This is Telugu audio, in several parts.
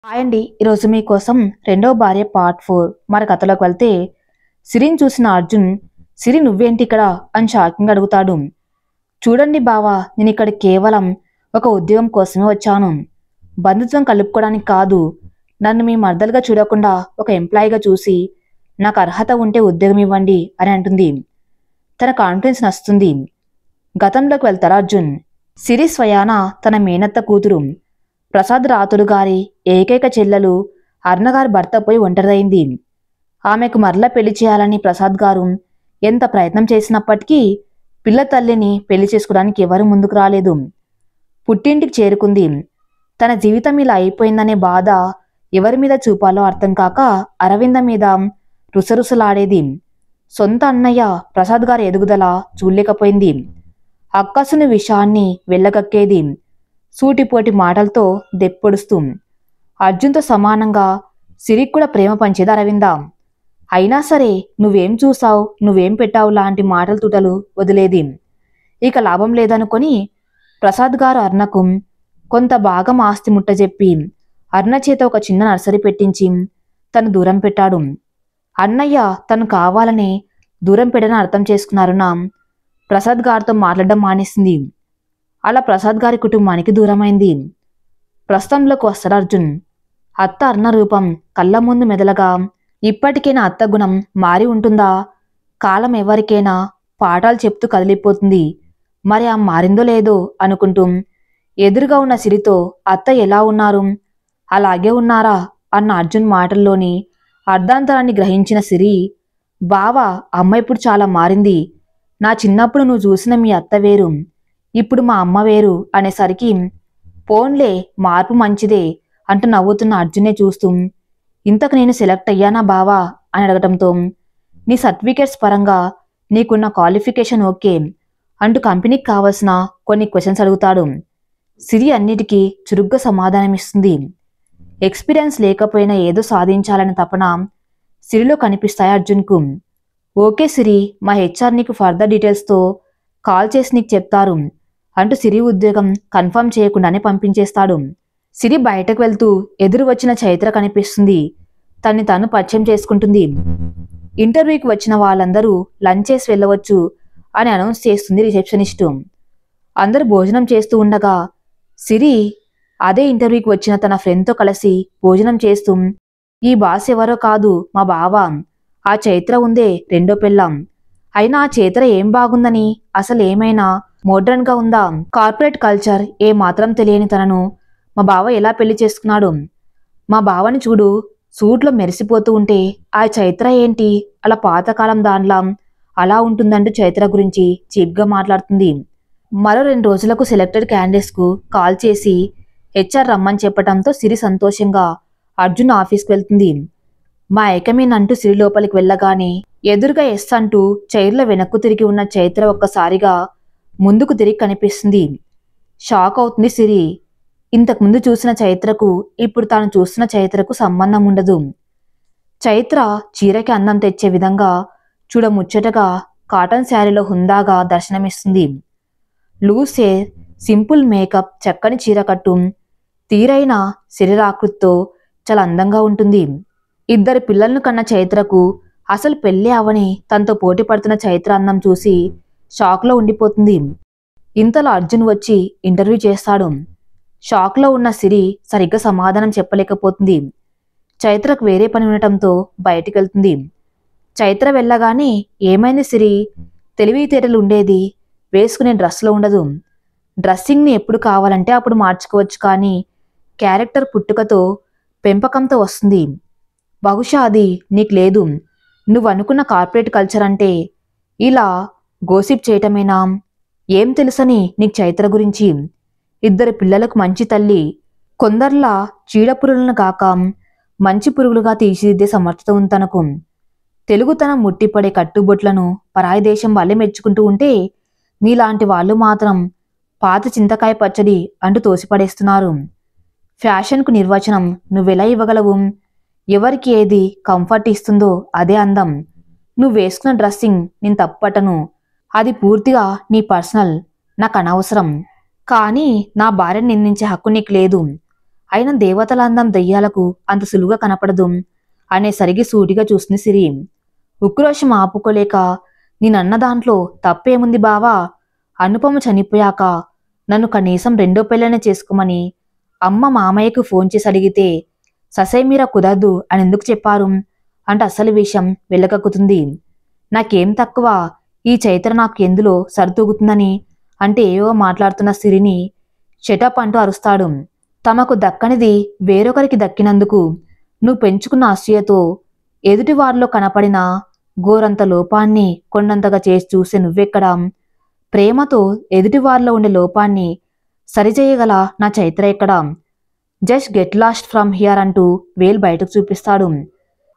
హాయ్ అండి. ఈరోజు మీకోసం రెండో భార్య పార్ట్ 4 మరి కథలోకి వెళ్తే సిరిని చూసిన అర్జున్, సిరి నువ్వేంటి ఇక్కడ అని షాకింగ్ అడుగుతాడు. చూడండి బావా, నేను ఇక్కడ కేవలం ఒక ఉద్యోగం కోసమే వచ్చాను. బంధుత్వం కలుపుకోవడానికి కాదు. నన్ను మీ మర్దలుగా చూడకుండా ఒక ఎంప్లాయీగా చూసి నాకు అర్హత ఉంటే ఉద్యోగం ఇవ్వండి అని అంటుంది. తన కాన్ఫిడెన్స్ నచ్చుతుంది. గతంలోకి వెళ్తారా అర్జున్. సిరి స్వయాన తన మేనత్త కూతురు ప్రసాద్ రాతుడు గారి ఏకైక చెల్లెలు అర్ణగారి భర్త పోయి ఒంటరైంది. ఆమెకు మరలా పెళ్లి చేయాలని ప్రసాద్ గారు ఎంత ప్రయత్నం చేసినప్పటికీ పిల్ల తల్లిని పెళ్లి చేసుకోవడానికి ఎవరూ ముందుకు రాలేదు. పుట్టింటికి చేరుకుంది. తన జీవితం ఇలా అయిపోయిందనే బాధ ఎవరి మీద చూపాలో అర్థం కాక అరవింద మీద రుసరుసలాడేది. సొంత అన్నయ్య ప్రసాద్ గారి ఎదుగుదల చూడలేకపోయింది. అక్కసుని విషయాన్ని వెళ్ళగక్కేది. సూటిపోటి మాటలతో దెప్పొడుస్తూ అర్జున్తో సమానంగా సిరికి కూడా ప్రేమ పంచేది అరవింద. అయినా సరే నువ్వేం చూసావు, నువ్వేం పెట్టావు లాంటి మాటల తుటలు వదిలేది. ఇక లాభం లేదనుకొని ప్రసాద్ గారు అర్ణకు కొంత భాగం ఆస్తి ముట్టజెప్పి అర్ణ చేత ఒక చిన్న నర్సరీ పెట్టించి తను దూరం పెట్టాడు. అన్నయ్య తను కావాలని దూరం పెట్టని అర్థం చేసుకున్నారున ప్రసాద్ గారితో మాట్లాడడం మానేసింది. అలా ప్రసాద్ గారి కుటుంబానికి దూరమైంది. ప్రస్తుతంలోకి వస్తాడు అర్జున్. అత్త అర్ణ రూపం కళ్ళ ముందు మెదలగా ఇప్పటికైనా అత్త గుణం మారి ఉంటుందా? కాలం ఎవరికైనా పాఠాలు చెప్తూ కదిలిపోతుంది. మరి ఆ మారిందో లేదో అనుకుంటూ ఎదురుగా ఉన్న సిరితో అత్త ఎలా ఉన్నారు, అలాగే ఉన్నారా అన్న అర్జున్ మాటల్లోని అర్ధాంతరాన్ని గ్రహించిన సిరి, బావా అమ్మ ఇప్పుడు చాలా మారింది. నా చిన్నప్పుడు నువ్వు చూసిన మీ అత్త వేరు, ఇప్పుడు మా అమ్మ వేరు అనేసరికి పోన్లే మార్పు మంచిదే అంటూ నవ్వుతున్న అర్జునే చూస్తూ ఇంతకు నేను సెలెక్ట్ అయ్యానా బావా అని అడగటంతో నీ సర్టిఫికేట్స్ పరంగా నీకున్న క్వాలిఫికేషన్ ఓకే అంటూ కంపెనీకి కావలసిన కొన్ని క్వశ్చన్స్ అడుగుతాడు. సిరి అన్నిటికీ చురుగ్గా సమాధానమిస్తుంది. ఎక్స్పీరియన్స్ లేకపోయినా ఏదో సాధించాలనే తపన సిరిలో కనిపిస్తాయి అర్జున్కు. ఓకే సిరి, మా హెచ్ఆర్ నీకు ఫర్దర్ డీటెయిల్స్తో కాల్ చేసి నీకు చెప్తారు అంటూ సిరి ఉద్యోగం కన్ఫర్మ్ చేయకుండానే పంపించేస్తాడు. సిరి బయటకు వెళ్తూ ఎదురు వచ్చిన చైత్ర కనిపిస్తుంది. తన్ని తను పరిచయం చేసుకుంటుంది. ఇంటర్వ్యూకి వచ్చిన వాళ్ళందరూ లంచ్ చేసి వెళ్ళవచ్చు అని అనౌన్స్ చేస్తుంది రిసెప్షనిస్టు. అందరూ భోజనం చేస్తూ ఉండగా సిరి అదే ఇంటర్వ్యూకి వచ్చిన తన ఫ్రెండ్తో కలిసి భోజనం చేస్తూ, ఈ బాస్ ఎవరో కాదు మా బావ, ఆ చైత్ర ఉందే రెండో పెళ్ళాం. అయినా ఆ చైత్ర ఏం బాగుందని, అసలు ఏమైనా మోడ్రన్గా ఉందా? కార్పొరేట్ కల్చర్ ఏ మాత్రం తెలియని తనను మా బావ ఎలా పెళ్లి చేసుకున్నాడు? మా బావని చూడు, సూట్లో మెరిసిపోతూ ఉంటే ఆ చైత్ర ఏంటి అలా పాతకాలం దానిలా అలా ఉంటుందంటూ చైత్ర గురించి చీప్గా మాట్లాడుతుంది. మరో 2 రోజులకు సెలెక్టెడ్ క్యాండిడేట్స్కు కాల్ చేసి హెచ్ఆర్ రమ్మని చెప్పడంతో సిరి సంతోషంగా అర్జున్ ఆఫీస్కి వెళ్తుంది. మా ఏకమేనంటూ సిరి లోపలికి వెళ్ళగానే ఎదురుగా ఎస్ అంటూ చైర్లో వెనక్కు తిరిగి ఉన్న చైత్ర ఒక్కసారిగా ముందుకు తిరిగి కనిపిస్తుంది. షాక్ అవుతుంది సిరి. ఇంతకుముందు చూసిన చైత్రకు ఇప్పుడు తాను చూస్తున్న చైత్రకు సంబంధం ఉండదు. చైత్ర చీరకి అందం తెచ్చే విధంగా చూడముచ్చటగా కాటన్ శారీలో హుందాగా దర్శనమిస్తుంది. లూస్ హెయిర్, సింపుల్ మేకప్, చక్కని చీరకట్టు, తీరైన శరీరాకృతితో చాలా అందంగా ఉంటుంది. 2 పిల్లలను కన్న చైత్రకు అసలు పెళ్ళి అవని తనతో పోటీ పడుతున్న చైత్ర అందం చూసి షాక్లో ఉండిపోతుంది. ఇంతలో అర్జున్ వచ్చి ఇంటర్వ్యూ చేస్తాడు. షాక్లో ఉన్న సిరి సరిగ్గా సమాధానం చెప్పలేకపోతుంది. చైత్రకు వేరే పని ఉండటంతో బయటికి వెళ్తుంది. చైత్ర వెళ్ళగానే ఏమైంది సిరి, తెలివితేటలు ఉండేది, వేసుకునే డ్రెస్లో ఉండదు. డ్రెస్సింగ్ని ఎప్పుడు కావాలంటే అప్పుడు మార్చుకోవచ్చు, కానీ క్యారెక్టర్ పుట్టుకతో పెంపకంతో వస్తుంది. బహుశా అది నీకు లేదు. నువ్వు అనుకున్న కార్పొరేట్ కల్చర్ అంటే ఇలా గోసిప్ చేయటమేనా? ఏం తెలుసని నీకు చైత్ర గురించి? 2 పిల్లలకు మంచి తల్లి, కొందర్లా చీడపురుగులను కాక మంచి పురుగులుగా తీర్చిదిద్దే సమర్థత ఉంది తనకు. తెలుగుతనం ముట్టిపడే కట్టుబొట్లను పరాయి దేశం వాళ్ళే మెచ్చుకుంటూ ఉంటే నీలాంటి వాళ్ళు మాత్రం పాత చింతకాయ పచ్చడి అంటూ తోసిపడేస్తున్నారు. ఫ్యాషన్కు నిర్వచనం నువ్వెలా ఇవ్వగలవు? ఎవరికి ఏది కంఫర్ట్ ఇస్తుందో అదే అందం. నువ్వు వేసుకున్న డ్రెస్సింగ్ నేను తప్పటను, అది పూర్తిగా నీ పర్సనల్, నాకు అనవసరం. కానీ నా భార్యను నిందించే హక్కు నీకు లేదు. అయినా దేవతల అందం దెయ్యాలకు అంత సులువుగా కనపడదు అనేసరికి సూటిగా చూస్తుంది సిరి. ఉక్రోషం ఆపుకోలేక, నేనన్న దాంట్లో తప్పేముంది బావా? అనుపమ చనిపోయాక నన్ను కనీసం రెండో పెళ్ళనే చేసుకోమని అమ్మ మామయ్యకు ఫోన్ చేసి అడిగితే ససేమీరా కుదరదు అని ఎందుకు చెప్పారు అంటే అసలు విషయం వెళ్ళకక్కుతుంది. నాకేం తక్కువ, ఈ చైత్ర నాకు ఎందులో సరితూగుతుందని అంటే ఏవో మాట్లాడుతున్న సిరిని షటప్ అంటూ అరుస్తాడు. తమకు దక్కనిది వేరొకరికి దక్కినందుకు నువ్వు పెంచుకున్న అసూయతో ఎదుటివారిలో కనపడిన గోరంత లోపాన్ని కొండంతగా చేసి చూసే నువ్వెక్కడా? ప్రేమతో ఎదుటివారిలో ఉండే లోపాన్ని సరిచేయగల నా చైత్ర ఎక్కడా? Just get lost from here అంటూ వేలు బయటకు చూపిస్తాడు.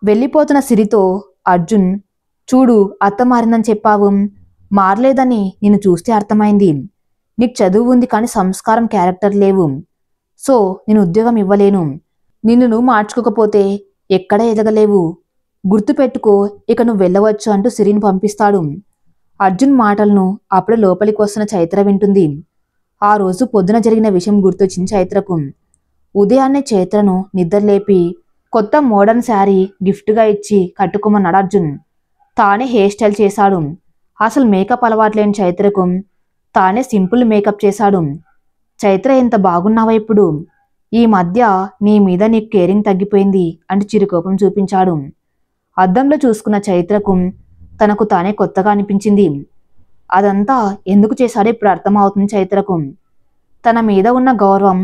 వెళ్ళిపోతున్న సిరితో అర్జున్, చూడు అత్త మారిందని చెప్పావు, మారలేదని నిన్ను చూస్తే అర్థమైంది. నీకు చదువు ఉంది కానీ సంస్కారం క్యారెక్టర్ లేవు. సో నేను ఉద్యోగం ఇవ్వలేను. నిన్ను నువ్వు మార్చుకోకపోతే ఎక్కడ ఎదగలేవు. గుర్తుపెట్టుకో, ఇక నువ్వు వెళ్ళవచ్చు అంటూ సిరిని పంపిస్తాడు. అర్జున్ మాటలను అప్పుడే లోపలికి వస్తున్న చైత్ర వింటుంది. ఆ రోజు పొద్దున జరిగిన విషయం గుర్తొచ్చింది చైత్రకు. ఉదయాన్నే చైత్రను నిద్రలేపి కొత్త మోడర్న్ శారీ గిఫ్ట్గా ఇచ్చి కట్టుకోమన్నాడు అర్జున్. తానే హెయిర్ స్టైల్ చేశాడు. అసలు మేకప్ అలవాట్లేని చైత్రకు తానే సింపుల్ మేకప్ చేశాడు. చైత్ర ఎంత బాగున్నావా ఇప్పుడు? ఈ మధ్య నీ మీద నీకు కేరింగ్ తగ్గిపోయింది అంటూ చిరుకోపం చూపించాడు. అద్దంలో చూసుకున్న చైత్రకు తనకు తానే కొత్తగా అనిపించింది. అదంతా ఎందుకు చేశాడో ఇప్పుడు అర్థమవుతుంది చైత్రకు. తన మీద ఉన్న గౌరవం,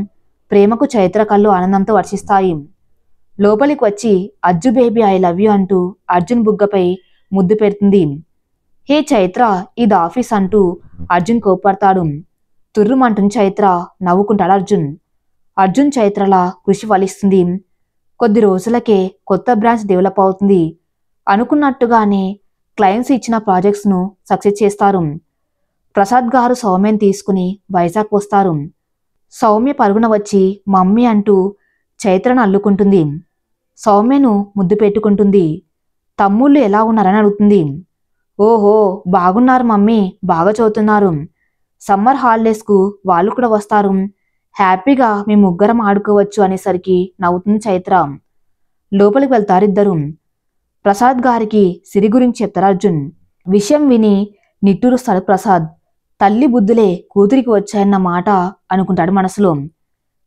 ప్రేమకు చైత్ర కళ్ళు ఆనందంతో వర్షిస్తాయి. లోపలికి వచ్చి Ajju baby I love you అంటూ అర్జున్ బుగ్గపై ముద్దు పెడుతుంది. హే చైత్ర, ఇది ఆఫీస్ అంటూ అర్జున్ కోప్పడతాడు. తుర్రుమంటుంది చైత్ర. నవ్వుకుంటాడు అర్జున్. అర్జున్ చైత్రలా కృషి ఫలిస్తుంది. కొద్ది రోజులకే కొత్త బ్రాంచ్ డెవలప్ అవుతుంది. అనుకున్నట్టుగానే క్లయింట్స్ ఇచ్చిన ప్రాజెక్ట్స్ను సక్సెస్ చేస్తారు. ప్రసాద్ గారు సౌమ్యని తీసుకుని వైజాగ్ వస్తారు. సౌమ్య పరుగున వచ్చి మమ్మీ అంటూ చైత్రను అల్లుకుంటుంది. సౌమ్యను ముద్దు పెట్టుకుంటుంది. తమ్ముళ్ళు ఎలా ఉన్నారని అడుగుతుంది. ఓహో బాగున్నారు మమ్మీ, బాగా చదువుతున్నారు. సమ్మర్ హాలిడేస్కు వాళ్ళు కూడా వస్తారు. హ్యాపీగా మేము ముగ్గురం ఆడుకోవచ్చు అనేసరికి నవ్వుతుంది చైత్ర. లోపలికి వెళ్తారిద్దరు. ప్రసాద్ గారికి సిరి గురించి చెప్తారు అర్జున్. విషయం విని నిట్టూరుస్తాడు ప్రసాద్. తల్లి బుద్ధులే కూతురికి వచ్చాయన్న మాట అనుకుంటాడు మనసులో.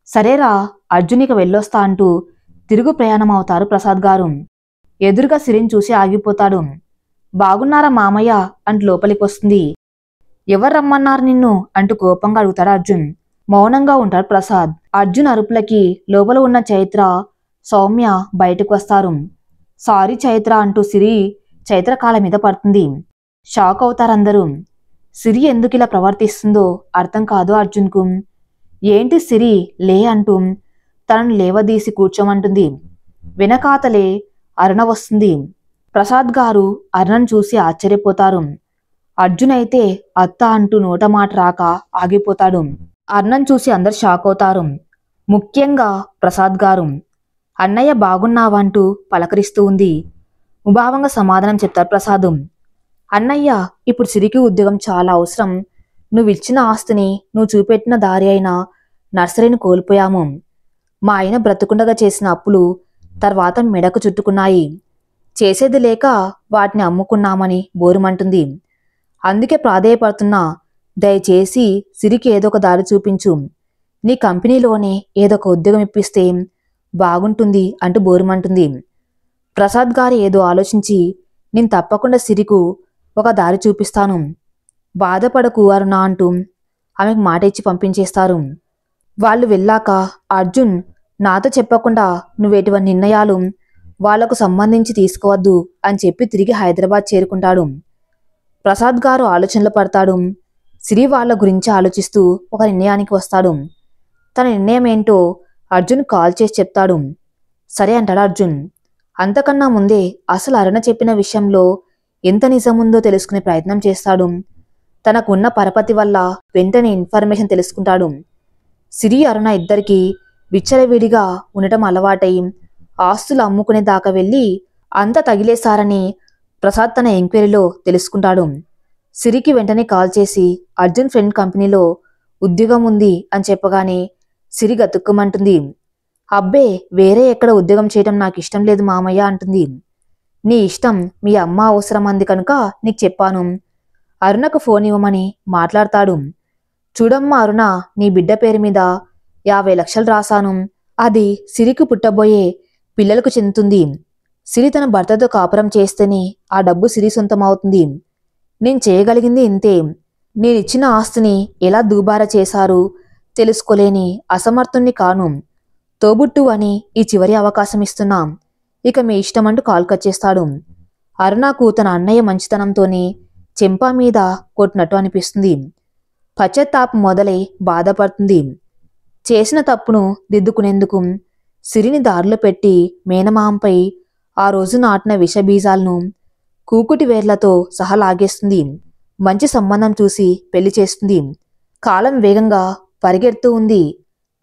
సరేరా అర్జున్ ఇక వెళ్ళొస్తా అంటూ తిరుగు ప్రయాణం అవుతారు ప్రసాద్ గారు. ఎదురుగా సిరిని చూసి ఆగిపోతాడు. బాగున్నారా మామయ్య అంటూ లోపలికి వస్తుంది. ఎవరు రమ్మన్నారు నిన్ను అంటూ కోపంగా అడుగుతాడు అర్జున్. మౌనంగా ఉంటాడు ప్రసాద్. అర్జున్ అరుపులకి లోపల ఉన్న చైత్ర, సౌమ్య బయటకు వస్తారు. సారీ చైత్ర అంటూ సిరి చైత్ర కాళ్ళ మీద పడుతుంది. షాక్ అవుతారందరూ. సిరి ఎందుకు ఇలా ప్రవర్తిస్తుందో అర్థం కాదు అర్జున్కు. ఏంటి సిరి, లే అంటూ తనను లేవదీసి కూర్చోమంటుంది. వెనకాతలే అరుణ వస్తుంది. ప్రసాద్ గారు అరుణను చూసి ఆశ్చర్యపోతారు. అర్జున్ అయితే అత్త అంటూ నోట మాట రాక ఆగిపోతాడు. అరుణను చూసి అందరు షాక్ అవుతారు. ముఖ్యంగా ప్రసాద్ గారు. అన్నయ్య బాగున్నావంటూ పలకరిస్తూ ఉంది. ముభావంగా సమాధానం చెప్తారు ప్రసాద్. అన్నయ్య, ఇప్పుడు సిరికి ఉద్యోగం చాలా అవసరం. నువ్విచ్చిన ఆస్తిని, నువ్వు చూపెట్టిన దారి అయిన నర్సరీని కోల్పోయాము. మా ఆయన బ్రతుకుండగా చేసిన అప్పులు తర్వాత మెడకు చుట్టుకున్నాయి. చేసేది లేక వాటిని అమ్ముకున్నామని బోరుమంటుంది. అందుకే ప్రాధేయపడుతున్నా, దయచేసి సిరికి ఏదో ఒక దారి చూపించు. నీ కంపెనీలోనే ఏదో ఒక ఉద్యోగం ఇప్పిస్తే బాగుంటుంది అంటూ బోరుమంటుంది. ప్రసాద్ గారు ఏదో ఆలోచించి, నేను తప్పకుండా సిరికి ఒక దారి చూపిస్తాను, బాధపడకు అరుణ అంటూ ఆమెకు మాట ఇచ్చి పంపించేస్తారు. వాళ్ళు వెళ్ళాక అర్జున్, నాతో చెప్పకుండా నువ్వెటువంటి నిర్ణయాలు వాళ్లకు సంబంధించి తీసుకోవద్దు అని చెప్పి తిరిగి హైదరాబాద్ చేరుకుంటాడు. ప్రసాద్ గారు ఆలోచనలు పడతాడు. సిరి వాళ్ళ గురించి ఆలోచిస్తూ ఒక నిర్ణయానికి వస్తాడు. తన నిర్ణయం ఏంటో అర్జున్ కాల్ చేసి చెప్తాడు. సరే అంటాడు అర్జున్. అంతకన్నా ముందే అసలు అరుణ చెప్పిన విషయంలో ఎంత నిజముందో తెలుసుకునే ప్రయత్నం చేస్తాడు. తనకున్న పరపతి వల్ల వెంటనే ఇన్ఫర్మేషన్ తెలుసుకుంటాడు. సిరి అరుణ ఇద్దరికీ విచ్చలవిడిగా ఉండటం అలవాటై ఆస్తులు అమ్ముకునే దాకా వెళ్ళి అంతా తగిలేశారని ప్రసాద్ తన ఎంక్వైరీలో తెలుసుకుంటాడు. సిరికి వెంటనే కాల్ చేసి అర్జున్ ఫ్రెండ్ కంపెనీలో ఉద్యోగం ఉంది అని చెప్పగానే సిరి గతుక్కుమంటుంది. అబ్బే, వేరే ఎక్కడ ఉద్యోగం చేయటం నాకు ఇష్టం లేదు మామయ్య అంటుంది. నీ ఇష్టం, మీ అమ్మ అవసరం అంది కనుక నీకు చెప్పాను. అరుణకు ఫోన్ ఇవ్వమని మాట్లాడతాడు. చూడమ్మా అరుణ, నీ బిడ్డ పేరు మీద 50 లక్షలు రాశాను. అది సిరికి పుట్టబోయే పిల్లలకు చెందుతుంది. సిరి తన భర్తతో కాపురం చేస్తేనే ఆ డబ్బు సిరి సొంతం అవుతుంది. నేను చేయగలిగింది ఇంతే. నేనిచ్చిన ఆస్తిని ఎలా దుబారా చేశారు తెలుసుకోలేని అసమర్థుణ్ణి కాను. తోబుట్టు అని ఈ చివరి అవకాశం ఇస్తున్నా. ఇక మీ ఇష్టమంటూ కాల్ కట్ చేస్తాడు. అరుణకు తన అన్నయ్య మంచితనంతోనే చెంపా మీద కొట్టినట్టు అనిపిస్తుంది. పశ్చాత్తాపం మొదలై బాధపడుతుంది. చేసిన తప్పును దిద్దుకునేందుకు సిరిని దారిలో పెట్టి మేనమాంపై ఆ రోజు నాటిన విషబీజాలను కూకుటి వేర్లతో సహా లాగేస్తుంది. మంచి సంబంధం చూసి పెళ్లి చేస్తుంది. కాలం వేగంగా పరిగెడుతూ ఉంది.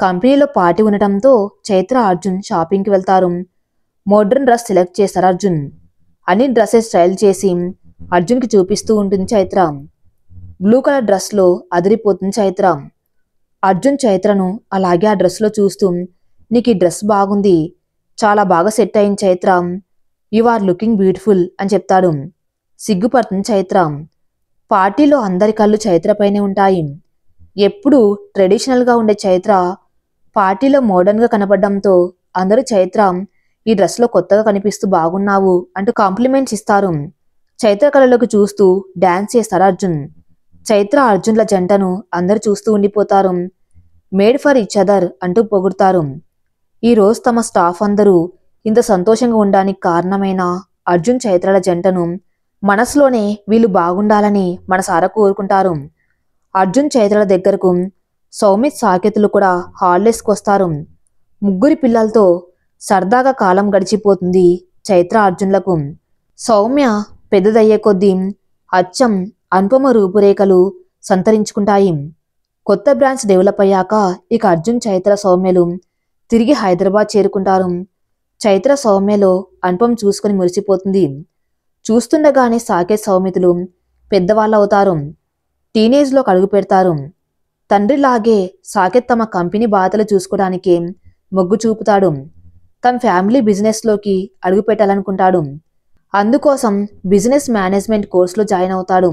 కంపెనీలో పార్టీ ఉండటంతో చైత్ర అర్జున్ షాపింగ్కి వెళ్తారు. మోడ్రన్ డ్రెస్ సెలెక్ట్ చేస్తారు అర్జున్. అన్ని డ్రెస్సెస్ స్టైల్ చేసి అర్జున్కి చూపిస్తూ ఉంటుంది చైత్ర. బ్లూ కలర్ డ్రెస్లో అదిరిపోతుంది చైత్ర. అర్జున్ చైత్రను అలాగే ఆ డ్రెస్లో చూస్తూ, నీకు ఈ డ్రెస్ బాగుంది, చాలా బాగా సెట్ అయింది Chaitra, you are looking beautiful అని చెప్తాడు. సిగ్గుపడుతుంది చైత్ర. పార్టీలో అందరి కళ్ళు చైత్రపైనే ఉంటాయి. ఎప్పుడూ ట్రెడిషనల్గా ఉండే చైత్ర పార్టీలో మోడర్న్గా కనపడడంతో అందరూ చైత్ర ఈ డ్రెస్లో కొత్తగా కనిపిస్తూ బాగున్నావు అంటూ కాంప్లిమెంట్స్ ఇస్తారు. చైత్ర కళ్ళలోకి చూస్తూ డాన్స్ చేస్తాడు అర్జున్. చైత్ర అర్జున్ల జంటను అందరూ చూస్తూ ఉండిపోతారు. మేడ్ ఫర్ ఈచ్ అదర్ అంటూ పొగుడతారు. ఈరోజు తమ స్టాఫ్ అందరూ ఇంత సంతోషంగా ఉండడానికి కారణమైన అర్జున్ చైత్రల జంటను మనసులోనే వీళ్ళు బాగుండాలని మనసారా కోరుకుంటారు. అర్జున్ చైత్రల దగ్గరకు సౌమిత్ సాకేతులు కూడా హాలిడేస్కి వస్తారు. ముగ్గురి పిల్లలతో సరదాగా కాలం గడిచిపోతుంది చైత్ర అర్జున్లకు. సౌమ్య పెద్దదయ్యే కొద్దీ అచ్చం అనుపమ రూపురేఖలు సంతరించుకుంటాయి. కొత్త బ్రాంచ్ డెవలప్ అయ్యాక ఇక అర్జున్ చైత్ర సౌమ్యలు తిరిగి హైదరాబాద్ చేరుకుంటారు. చైత్ర సౌమ్యలో అనుపం చూసుకుని మురిసిపోతుంది. చూస్తుండగానే సాకేత్ సౌమితులు పెద్దవాళ్ళు అవుతారు. టీనేజ్లో అడుగు పెడతారు. తండ్రిలాగే సాకేత్ తమ కంపెనీ బాధలు చూసుకోవడానికి మొగ్గు చూపుతాడు. తమ ఫ్యామిలీ బిజినెస్లోకి అడుగు పెట్టాలనుకుంటాడు. అందుకోసం బిజినెస్ మేనేజ్మెంట్ కోర్సులో జాయిన్ అవుతాడు.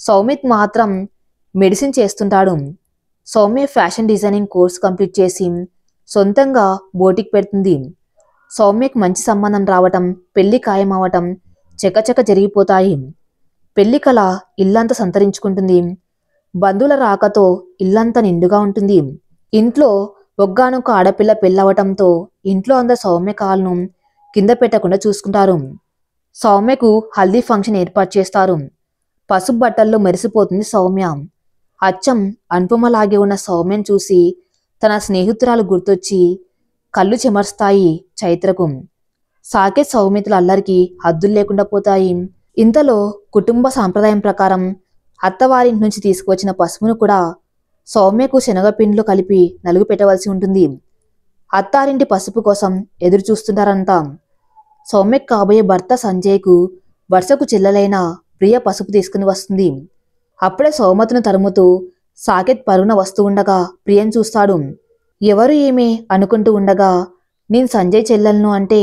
సౌమిత్ మాత్రం మెడిసిన్ చేస్తుంటాడు. Soumya fashion designing course complete చేసి సొంతంగా బోటిక్ పెడుతుంది. సౌమ్యకు మంచి సంబంధం రావటం, పెళ్లి ఖాయం అవటం చకచక జరిగిపోతాయి. పెళ్లి కళ ఇల్లంతా సంతరించుకుంటుంది. బంధువుల రాకతో ఇల్లంతా నిండుగా ఉంటుంది. ఇంట్లో ఒగ్గానొక్క ఆడపిల్ల పెళ్ళవటంతో ఇంట్లో అందరు సౌమ్య కాళ్ళను కింద పెట్టకుండా చూసుకుంటారు. సౌమ్యకు హల్దీ ఫంక్షన్ ఏర్పాటు చేస్తారు. పసుపు బట్టల్లో మెరిసిపోతుంది సౌమ్య. అచ్చం అనుపమలాగే ఉన్న సౌమ్యను చూసి తన స్నేహితురాలు గుర్తొచ్చి కళ్ళు చెమర్స్తాయి చైత్రకు. సాకేత్ సౌమితుల అల్లరికి హద్దులు లేకుండా పోతాయి. ఇంతలో కుటుంబ సాంప్రదాయం ప్రకారం అత్తవారింటి నుంచి తీసుకువచ్చిన పసుపును కూడా సౌమ్యకు శనగపిండిలో కలిపి నలుగు పెట్టవలసి ఉంటుంది. అత్తారింటి పసుపు కోసం ఎదురు చూస్తుంటారంతా. సౌమ్యకు కాబోయే భర్త సంజయ్కు వరుసకు చెల్లెలైన ప్రియ పసుపు తీసుకుని వస్తుంది. అప్పుడే సౌమతును తరుముతూ సాకేత్ పరుగున వస్తూ ఉండగా ప్రియను చూస్తాడు. ఎవరు ఏమే అనుకుంటూ ఉండగా, నేను సంజయ్ చెల్లెలను అంటే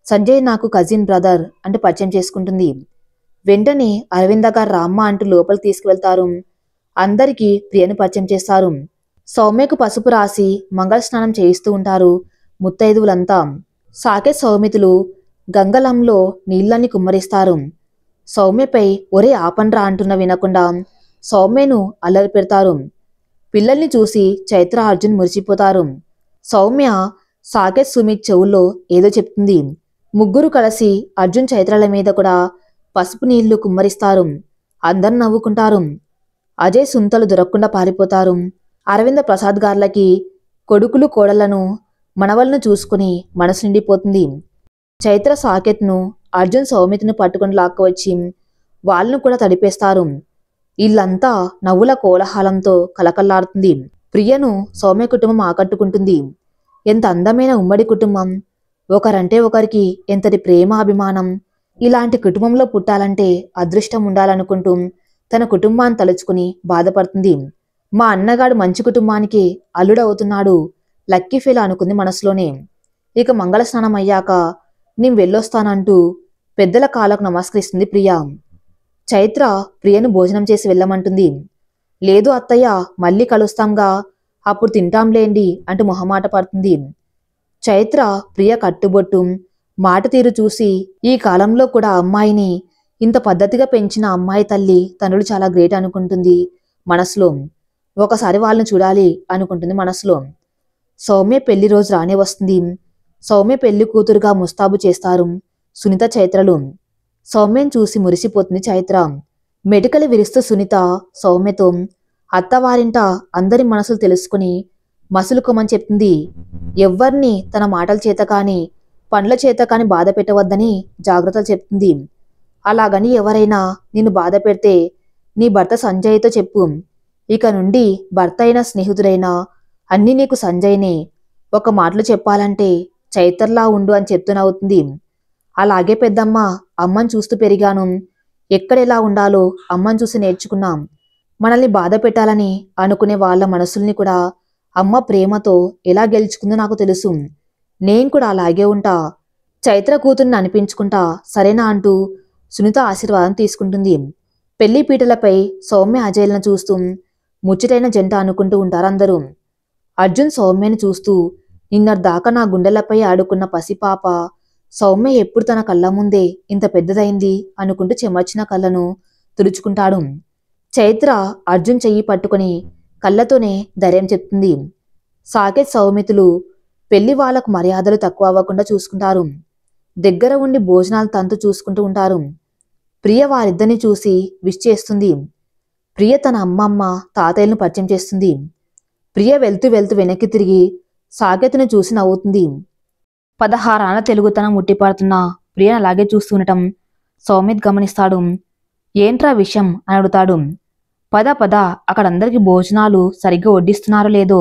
సంజయ్ నాకు కజిన్ బ్రదర్ అంటూ పరిచయం చేసుకుంటుంది. వెంటనే అరవింద గారు రామ్మ అంటూ లోపలికి తీసుకువెళ్తారు. అందరికీ ప్రియను పరిచయం చేస్తారు. సౌమ్యకు పసుపు రాసి మంగళ స్నానం చేయిస్తూ ఉంటారు ముత్తైదువులంతా. సాకేత్ సౌమితులు గంగలంలో నీళ్లన్నీ కుమ్మరిస్తారు. సౌమ్యపై ఒరే ఆపండ్రా అంటున్న వినకుండా సౌమ్యను అల్లరి పెడతారు. పిల్లల్ని చూసి చైత్ర అర్జున్ మురిసిపోతారు. సౌమ్య సాకేత్ సుమిత్ చెవుల్లో ఏదో చెప్తుంది. ముగ్గురు కలిసి అర్జున్ చైత్రల మీద కూడా పసుపు నీళ్లు కుమ్మరిస్తారు. అందరు నవ్వుకుంటారు. అజయ్ సుంతలు దొరకకుండా పారిపోతారు. అరవింద ప్రసాద్ గార్లకి కొడుకులు కోడళ్లను మనవలను చూసుకుని మనసు నిండిపోతుంది. చైత్ర సాకేత్ను అర్జున్ సౌమిత్ను పట్టుకుని లాక్కువచ్చి వాళ్ళను కూడా తడిపేస్తారు. ఇల్లంతా నవ్వుల కోలాహలంతో కలకల్లాడుతుంది. ప్రియను సౌమ్య కుటుంబం ఆకట్టుకుంటుంది. ఎంత అందమైన ఉమ్మడి కుటుంబం, ఒకరంటే ఒకరికి ఎంతటి ప్రేమ అభిమానం. ఇలాంటి కుటుంబంలో పుట్టాలంటే అదృష్టం ఉండాలనుకుంటూ తన కుటుంబాన్ని తలుచుకుని బాధపడుతుంది. మా అన్నగాడు మంచి కుటుంబానికి అల్లుడవుతున్నాడు, లక్కీ ఫెయిల్ అనుకుంది మనసులోనే. ఇక మంగళ స్నానం అయ్యాక నేను వెళ్ళొస్తానంటూ పెద్దల కాళ్ళకు నమస్కరిస్తుంది ప్రియ. చైత్ర ప్రియను భోజనం చేసి వెళ్ళమంటుంది. లేదు అత్తయ్య, మళ్ళీ కలుస్తాంగా, అప్పుడు తింటాంలేండి అంటూ మొహమాట పడుతుంది. చైత్ర ప్రియ కట్టుబొట్టు మాట తీరు చూసి ఈ కాలంలో కూడా అమ్మాయిని ఇంత పద్ధతిగా పెంచిన అమ్మాయి తల్లి తండ్రులు చాలా గ్రేట్ అనుకుంటుంది మనసులో. ఒకసారి వాళ్ళని చూడాలి అనుకుంటుంది మనసులో. సౌమ్య పెళ్లి రోజు రానే వస్తుంది. సౌమ్య పెళ్లి కూతురుగా ముస్తాబు చేస్తారు సునీత చైత్రలు. సౌమ్యను చూసి మురిసిపోతుంది చైత్ర. మెటికలు విరుస్తూ సునీత సౌమ్యతో అత్తవారింట అందరి మనసులు తెలుసుకుని మసులుకోమని చెప్తుంది. ఎవ్వర్ని తన మాటల చేత కాని పండ్ల చేత కాని బాధ పెట్టవద్దని జాగ్రత్తలు చెప్తుంది. అలాగని ఎవరైనా నిన్ను బాధ పెడితే నీ భర్త సంజయ్తో చెప్పు. ఇక నుండి భర్త అయినా స్నేహితుడైనా అన్నీ నీకు సంజయ్నే. ఒక మాటలు చెప్పాలంటే చైతర్లా ఉండు అని చెప్తూనవుతుంది. అలాగే పెద్దమ్మ, అమ్మని చూస్తూ పెరిగాను. ఎక్కడెలా ఉండాలో అమ్మని చూసి నేర్చుకున్నాం. మనల్ని బాధ పెట్టాలని అనుకునే వాళ్ళ మనసుల్ని కూడా అమ్మ ప్రేమతో ఎలా గెలుచుకుందో నాకు తెలుసు. నేను కూడా అలాగే ఉంటా. చైత్ర కూతుర్ని అనిపించుకుంటా, సరేనా అంటూ సునీత ఆశీర్వాదం తీసుకుంటుంది. పెళ్లి పీటలపై సౌమ్య అజయ్లను చూస్తూ ముచ్చటైన జంట అనుకుంటూ ఉంటారందరూ. అర్జున్ సౌమ్యని చూస్తూ నిన్నటిదాకా నా గుండెలపై ఆడుకున్న పసిపాప సౌమ్య ఎప్పుడు తన కళ్ళ ముందే ఇంత పెద్దదైంది అనుకుంటూ చెమర్చిన కళ్ళను తుడుచుకుంటాడు. చైత్ర అర్జున్ చెయ్యి పట్టుకుని కళ్ళతోనే ధైర్యం చెప్తుంది. సాకేత్ సౌమితులు పెళ్లి వాళ్లకు మర్యాదలు తక్కువ అవ్వకుండా చూసుకుంటారు. దగ్గర ఉండి భోజనాలు తంతు చూసుకుంటూ ఉంటారు. ప్రియ వారిద్దరిని చూసి విష్ చేస్తుంది. ప్రియ తన అమ్మమ్మ తాతయ్యలను పరిచయం చేస్తుంది. ప్రియ వెళ్తూ వెళ్తూ వెనక్కి తిరిగి సాకేత్ను చూసి నవ్వుతుంది. 16 ఏళ్ల తెలుగుతనం ముట్టిపడుతున్న ప్రియను అలాగే చూస్తుండటం సౌమిత్ గమనిస్తాడు. ఏంట్రా విషయం అని అడుగుతాడు. పద పద, అక్కడందరికీ భోజనాలు సరిగ్గా వడ్డిస్తున్నారో లేదో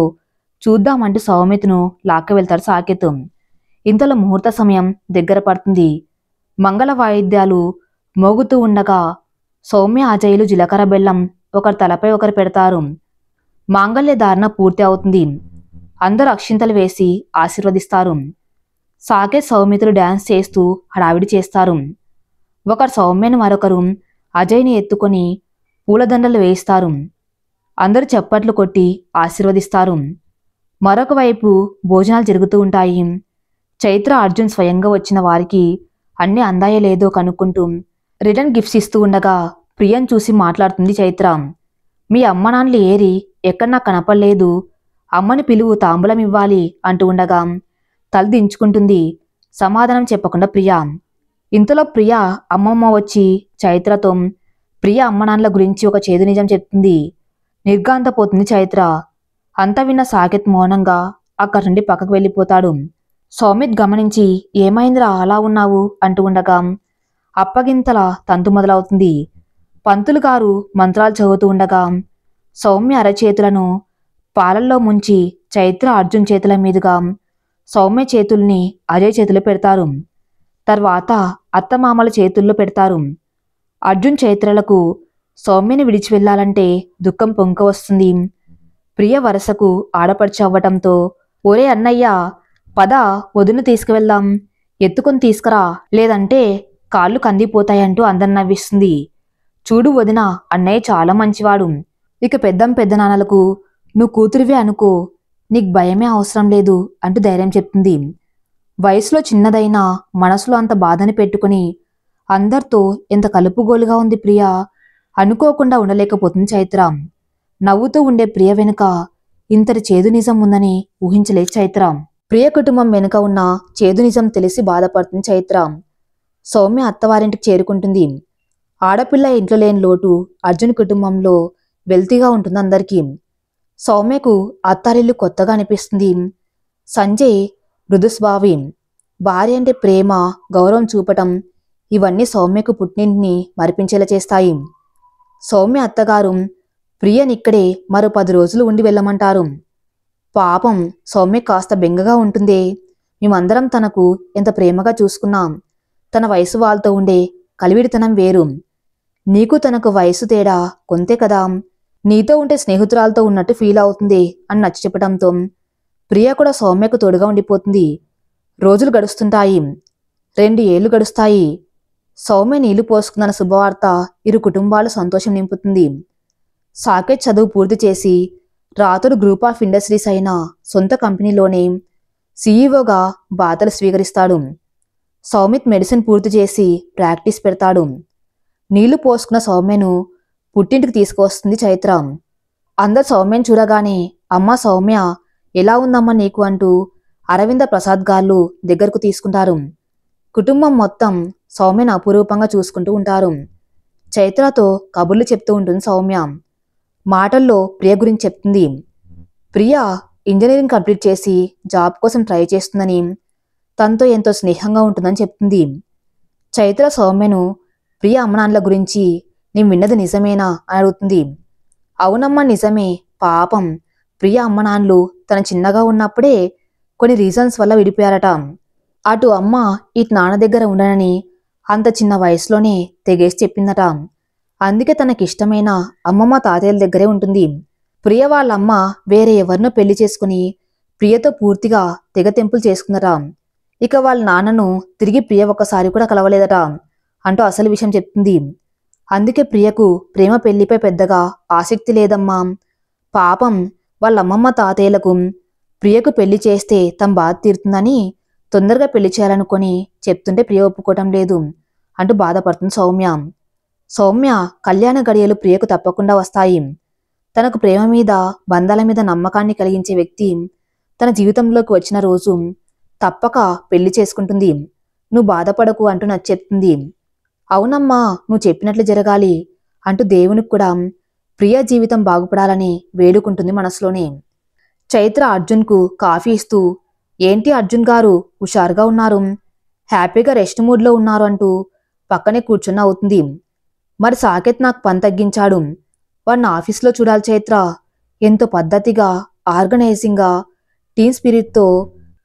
చూద్దామంటూ సౌమిత్ను లాక్క వెళ్తాడు సాకేత్. ఇంతలో ముహూర్త సమయం దగ్గర పడుతుంది. మంగళ వాయిద్యాలు మోగుతూ ఉండగా సౌమ్య అజయ్లు జీలకర్ర బెల్లం ఒకరి తలపై ఒకరు పెడతారు. మాంగళ్య ధారణ పూర్తి అవుతుంది. అందరూ అక్షింతలు వేసి ఆశీర్వదిస్తారు. సాకేత్ సౌమితులు డాన్స్ చేస్తూ హడావిడి చేస్తారు. ఒకరు సౌమ్యను మరొకరు అజయ్ని ఎత్తుకొని పూలదండలు వేయిస్తారు. అందరూ చప్పట్లు కొట్టి ఆశీర్వదిస్తారు. మరొక వైపు భోజనాలు జరుగుతూ ఉంటాయి. చైత్ర అర్జున్ స్వయంగా వచ్చిన వారికి అన్నీ అందాయో లేదో కనుక్కుంటూ రిటర్న్ గిఫ్ట్స్ ఇస్తూ ఉండగా ప్రియను చూసి మాట్లాడుతుంది చైత్ర. మీ అమ్మ నాన్నలు ఏరి, ఎక్కడ నాకు కనపడలేదు, అమ్మని పిలువు, తాంబూలం ఇవ్వాలి అంటూ ఉండగా తల దించుకుంటుంది సమాధానం చెప్పకుండా ప్రియ. ఇంతలో ప్రియ అమ్మమ్మ వచ్చి చైత్రతో ప్రియ అమ్మ నాన్నల గురించి ఒక చేదు నిజం చెప్తుంది. నిర్ఘాంతపోతుంది చైత్ర. అంతా విన్న సాకేత్ మౌనంగా అక్కడి నుండి పక్కకు వెళ్ళిపోతాడు. సౌమిత్ గమనించి ఏమైందిరా అలా ఉన్నావు అంటూ ఉండగా అప్పగింతల తంతు మొదలవుతుంది. పంతులు గారు మంత్రాలు చదువుతూ ఉండగా సౌమ్య అరచేతులను పాలల్లో ముంచి చైత్ర అర్జున్ చేతుల మీదుగా సౌమ్య చేతుల్ని అజయ్ చేతులు పెడతారు. తర్వాత అత్తమామల చేతుల్లో పెడతారు. అర్జున్ చైత్రలకు సౌమ్యని విడిచి వెళ్లాలంటే దుఃఖం పొంక వస్తుంది. ప్రియ వరసకు ఆడపడిచి అవ్వటంతో ఒరే అన్నయ్య, పద వదిన తీసుకువెళ్దాం, ఎత్తుకొని తీసుకురా, లేదంటే కాళ్ళు కందిపోతాయంటూ అందరు నవ్విస్తుంది. చూడు వదిన, అన్నయ్య చాలా మంచివాడు. ఇక పెద్దనాన్నలకు నువ్వు కూతురివే అనుకో, నీకు భయమే అవసరం లేదు అంటూ ధైర్యం చెప్తుంది. వయసులో చిన్నదైనా మనసులో అంత బాధని పెట్టుకుని అందరితో ఎంత కలుపుగోలుగా ఉంది ప్రియ. అనుకోకుండా ఉండలేకపోతుంది చైత్ర. నవ్వుతూ ఉండే ప్రియ వెనుక ఇంతటి చేదు నిజం ఉందని ఊహించలేదు చైత్ర. ప్రియ కుటుంబం వెనుక ఉన్న చేదు నిజం తెలిసి బాధపడుతుంది చైత్ర. సౌమ్య అత్తవారింటికి చేరుకుంటుంది. ఆడపిల్ల ఇంట్లో లేని లోటు అర్జున్ కుటుంబంలో వెల్తీగా ఉంటుంది అందరికీ. సౌమ్యకు అత్తారిల్లు కొత్తగా అనిపిస్తుంది. సంజయ్ మృదుస్వావి, భార్య అంటే ప్రేమ, గౌరవం చూపటం, ఇవన్నీ సౌమ్యకు పుట్టింటిని మరిపించేలా చేస్తాయి. సౌమ్య అత్తగారు ప్రియనిక్కడే మరో 10 రోజులు ఉండి వెళ్ళమంటారు. పాపం సౌమ్య కాస్త బెంగగా ఉంటుందే. మేమందరం తనకు ఎంత ప్రేమగా చూసుకున్నాం. తన వయసు వాళ్ళతో ఉండే కలివిడితనం వేరు. నీకు తనకు వయసు తేడా కొంతే కదా, నీతో ఉంటే స్నేహితురాలతో ఉన్నట్టు ఫీల్ అవుతుంది అని నచ్చ చెప్పడంతో ప్రియ కూడా సౌమ్యకు తోడుగా ఉండిపోతుంది. రోజులు గడుస్తుంటాయి. 2 ఏళ్లు గడుస్తాయి. సౌమ్య నీళ్లు పోసుకుందన్న శుభవార్త ఇరు కుటుంబాలు సంతోషం నింపుతుంది. సాకేత్ చదువు పూర్తి చేసి రాతుడు గ్రూప్ ఆఫ్ ఇండస్ట్రీస్ అయిన సొంత కంపెనీలోనే సీఈఓగా బాధ్యతలు స్వీకరిస్తాడు. సౌమిత్ మెడిసిన్ పూర్తి చేసి ప్రాక్టీస్ పెడతాడు. నీళ్లు పోసుకున్న సౌమ్యను పుట్టింటికి తీసుకువస్తుంది చైత్ర. అందరు సౌమ్యను చూడగానే అమ్మా సౌమ్య ఎలా ఉందమ్మా నీకు అంటూ అరవింద ప్రసాద్ గారు దగ్గరకు తీసుకుంటారు. కుటుంబం మొత్తం సౌమ్యను అపురూపంగా చూసుకుంటూ ఉంటారు. చైత్రతో కబుర్లు చెప్తూ ఉంటుంది సౌమ్య. మాటల్లో ప్రియ గురించి చెప్తుంది. ప్రియ ఇంజనీరింగ్ కంప్లీట్ చేసి జాబ్ కోసం ట్రై చేస్తుందని, తనతో ఎంతో స్నేహంగా ఉంటుందని చెప్తుంది. చైత్ర సౌమ్యను ప్రియ అమ్మనాన్నల గురించి నేను విన్నది నిజమేనా అని అడుగుతుంది. అవునమ్మా నిజమే, పాపం ప్రియ అమ్మనాన్నలు తన చిన్నగా ఉన్నప్పుడే కొన్ని రీజన్స్ వల్ల విడిపోయారట. అటు అమ్మ ఇటు నాన్న దగ్గర ఉండనని అంత చిన్న వయసులోనే తెగేసి చెప్పిందట. అందుకే తనకిష్టమైన అమ్మమ్మ తాతయ్యల దగ్గరే ఉంటుంది. ప్రియ వాళ్ళమ్మ వేరే ఎవరినో పెళ్లి చేసుకుని ప్రియతో పూర్తిగా తెగతెంపులు చేసుకుందట. ఇక వాళ్ళ నాన్నను తిరిగి ప్రియ ఒక్కసారి కూడా కలవలేదట అంటూ అసలు విషయం చెప్తుంది. అందుకే ప్రియకు ప్రేమ పెళ్లిపై పెద్దగా ఆసక్తి లేదమ్మా. పాపం వాళ్ళమ్మమ్మ తాతయ్యలకు ప్రియకు పెళ్లి చేస్తే తమ బాధ తీరుతుందని తొందరగా పెళ్లి చేయాలనుకొని చెప్తుంటే ప్రియ ఒప్పుకోవటం లేదు అంటూ బాధపడుతుంది సౌమ్య. సౌమ్య కళ్యాణ గడియలు ప్రియకు తప్పకుండా వస్తాయి. తనకు ప్రేమ మీద బంధాల మీద నమ్మకాన్ని కలిగించే వ్యక్తి తన జీవితంలోకి వచ్చిన రోజు తప్పక పెళ్లి చేసుకుంటుంది. నువ్వు బాధపడకు అంటూ నచ్చెప్తుంది. అవునమ్మా నువ్వు చెప్పినట్లు జరగాలి అంటూ దేవునికి కూడా ప్రియ జీవితం బాగుపడాలని వేడుకుంటుంది మనసులోనే. చైత్ర అర్జున్కు కాఫీ ఇస్తూ ఏంటి అర్జున్ గారు హుషారుగా ఉన్నారు, హ్యాపీగా రెస్ట్ మూడ్లో ఉన్నారు అంటూ పక్కనే కూర్చున్న అవుతుంది. మరి సాకేత్ నాకు పని తగ్గించాడు, వాడిని ఆఫీస్లో చూడాలి చైత్ర. ఎంతో పద్ధతిగా ఆర్గనైజింగ్గా టీమ్ స్పిరిట్తో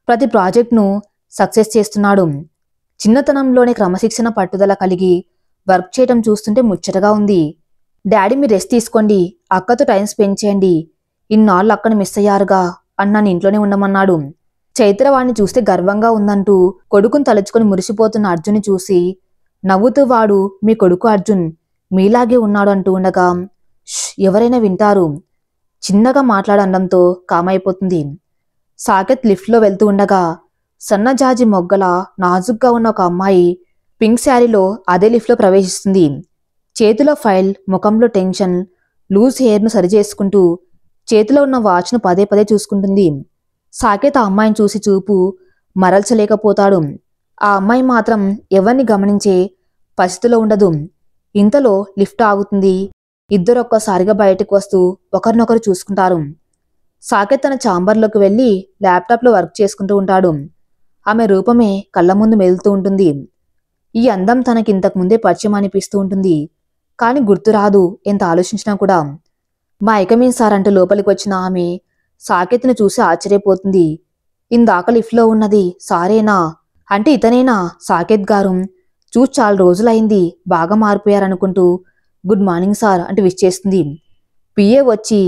ప్రతి ప్రాజెక్ట్ను సక్సెస్ చేస్తున్నాడు. చిన్నతనంలోనే క్రమశిక్షణ పట్టుదల కలిగి వర్క్ చేయటం చూస్తుంటే ముచ్చటగా ఉంది. డాడీ మీరు రెస్ట్ తీసుకోండి, అక్కతో టైం స్పెండ్ చేయండి, ఇన్నాళ్ళు అక్కను మిస్ అయ్యారుగా అని నన్ను ఇంట్లోనే ఉండమన్నాడు. చైత్ర వాడిని చూస్తే గర్వంగా ఉందంటూ కొడుకును తలుచుకొని మురిసిపోతున్న అర్జున్ని చూసి నవ్వుతూ వాడు మీ కొడుకు అర్జున్ మీలాగే ఉన్నాడు అంటూ ఉండగా ఎవరైనా వింటారు చిన్నగా మాట్లాడడంతో కామైపోతుంది. సాకేత్ లిఫ్ట్లో వెళ్తూ ఉండగా సన్నజాజి మొగ్గల నాజుగ్గా ఉన్న ఒక అమ్మాయి పింక్ శారీలో అదే లిఫ్ట్లో ప్రవేశిస్తుంది. చేతిలో ఫైల్, ముఖంలో టెన్షన్, లూజ్ హెయిర్ను సరిచేసుకుంటూ చేతిలో ఉన్న వాచ్ను పదే పదే చూసుకుంటుంది. సాకేత్ ఆ అమ్మాయిని చూసి చూపు మరల్చలేకపోతాడు. ఆ అమ్మాయి మాత్రం ఎవరిని గమనించే పరిస్థితిలో ఉండదు. ఇంతలో లిఫ్ట్ ఆగుతుంది. ఇద్దరు ఒక్కసారిగా బయటకు వస్తూ ఒకరినొకరు చూసుకుంటారు. సాకేత్ తన ఛాంబర్లోకి వెళ్ళి ల్యాప్టాప్లో వర్క్ చేసుకుంటూ ఉంటాడు. ఆమె రూపమే కళ్ళ ముందు మెదులుతూ ఉంటుంది. ఈ అందం తనకింతకు ముందే పరిచయం అనిపిస్తూ ఉంటుంది. కాని గుర్తురాదు ఎంత ఆలోచించినా కూడా. మా ఐకమీన్ సార్ అంటూ లోపలికి వచ్చిన ఆమె సాకేత్ను చూసి ఆశ్చర్యపోతుంది. ఇందాక లిఫ్ట్లో ఉన్నది సారేనా అంటే ఇతనేనా సాకేత్ గారు, చూసి చాలా రోజులైంది, బాగా మారిపోయారనుకుంటూ గుడ్ మార్నింగ్ సార్ అంటూ విష్ చేస్తుంది. పిఏ వచ్చి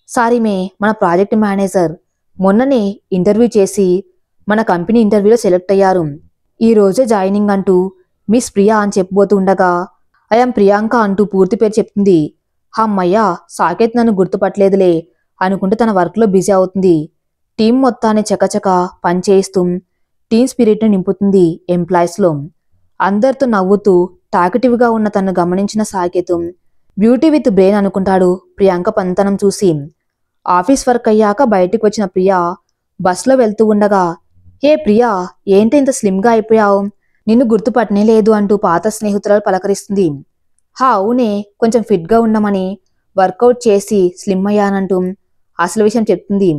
సారీమే మన ప్రాజెక్ట్ మేనేజర్, మొన్ననే ఇంటర్వ్యూ చేసి మన కంపెనీ ఇంటర్వ్యూలో సెలెక్ట్ అయ్యారు, ఈ రోజే జాయినింగ్ అంటూ మిస్ ప్రియా అని చెప్పబోతూ ఉండగా ఐఎమ్ ప్రియాంక అంటూ పూర్తి పేరు చెప్తుంది. అమ్మయ్య సాకేత్ నన్ను గుర్తుపట్టలేదులే అనుకుంటూ తన వర్క్లో బిజీ అవుతుంది. టీం మొత్తాన్ని చకచక పనిచేయిస్తూ టీమ్ స్పిరిట్ను నింపుతుంది ఎంప్లాయీస్లో. అందరితో నవ్వుతూ టాకిటివ్గా ఉన్న తను గమనించిన సాకేత్ బ్యూటీ విత్ బ్రెయిన్ అనుకుంటాడు ప్రియాంక పంతనం చూసి. ఆఫీస్ వర్క్ అయ్యాక బయటికి వచ్చిన ప్రియా బస్లో వెళ్తూ ఉండగా హే ప్రియా ఏంటి ఇంత స్లిమ్గా అయిపోయావు, నిన్ను గుర్తుపట్టనే లేదు అంటూ పాత స్నేహితురాలు పలకరిస్తుంది. అవునే కొంచెం ఫిట్గా ఉండమని వర్కౌట్ చేసి స్లిమ్ అయ్యానంటూ అసలు విషయం చెప్తుంది.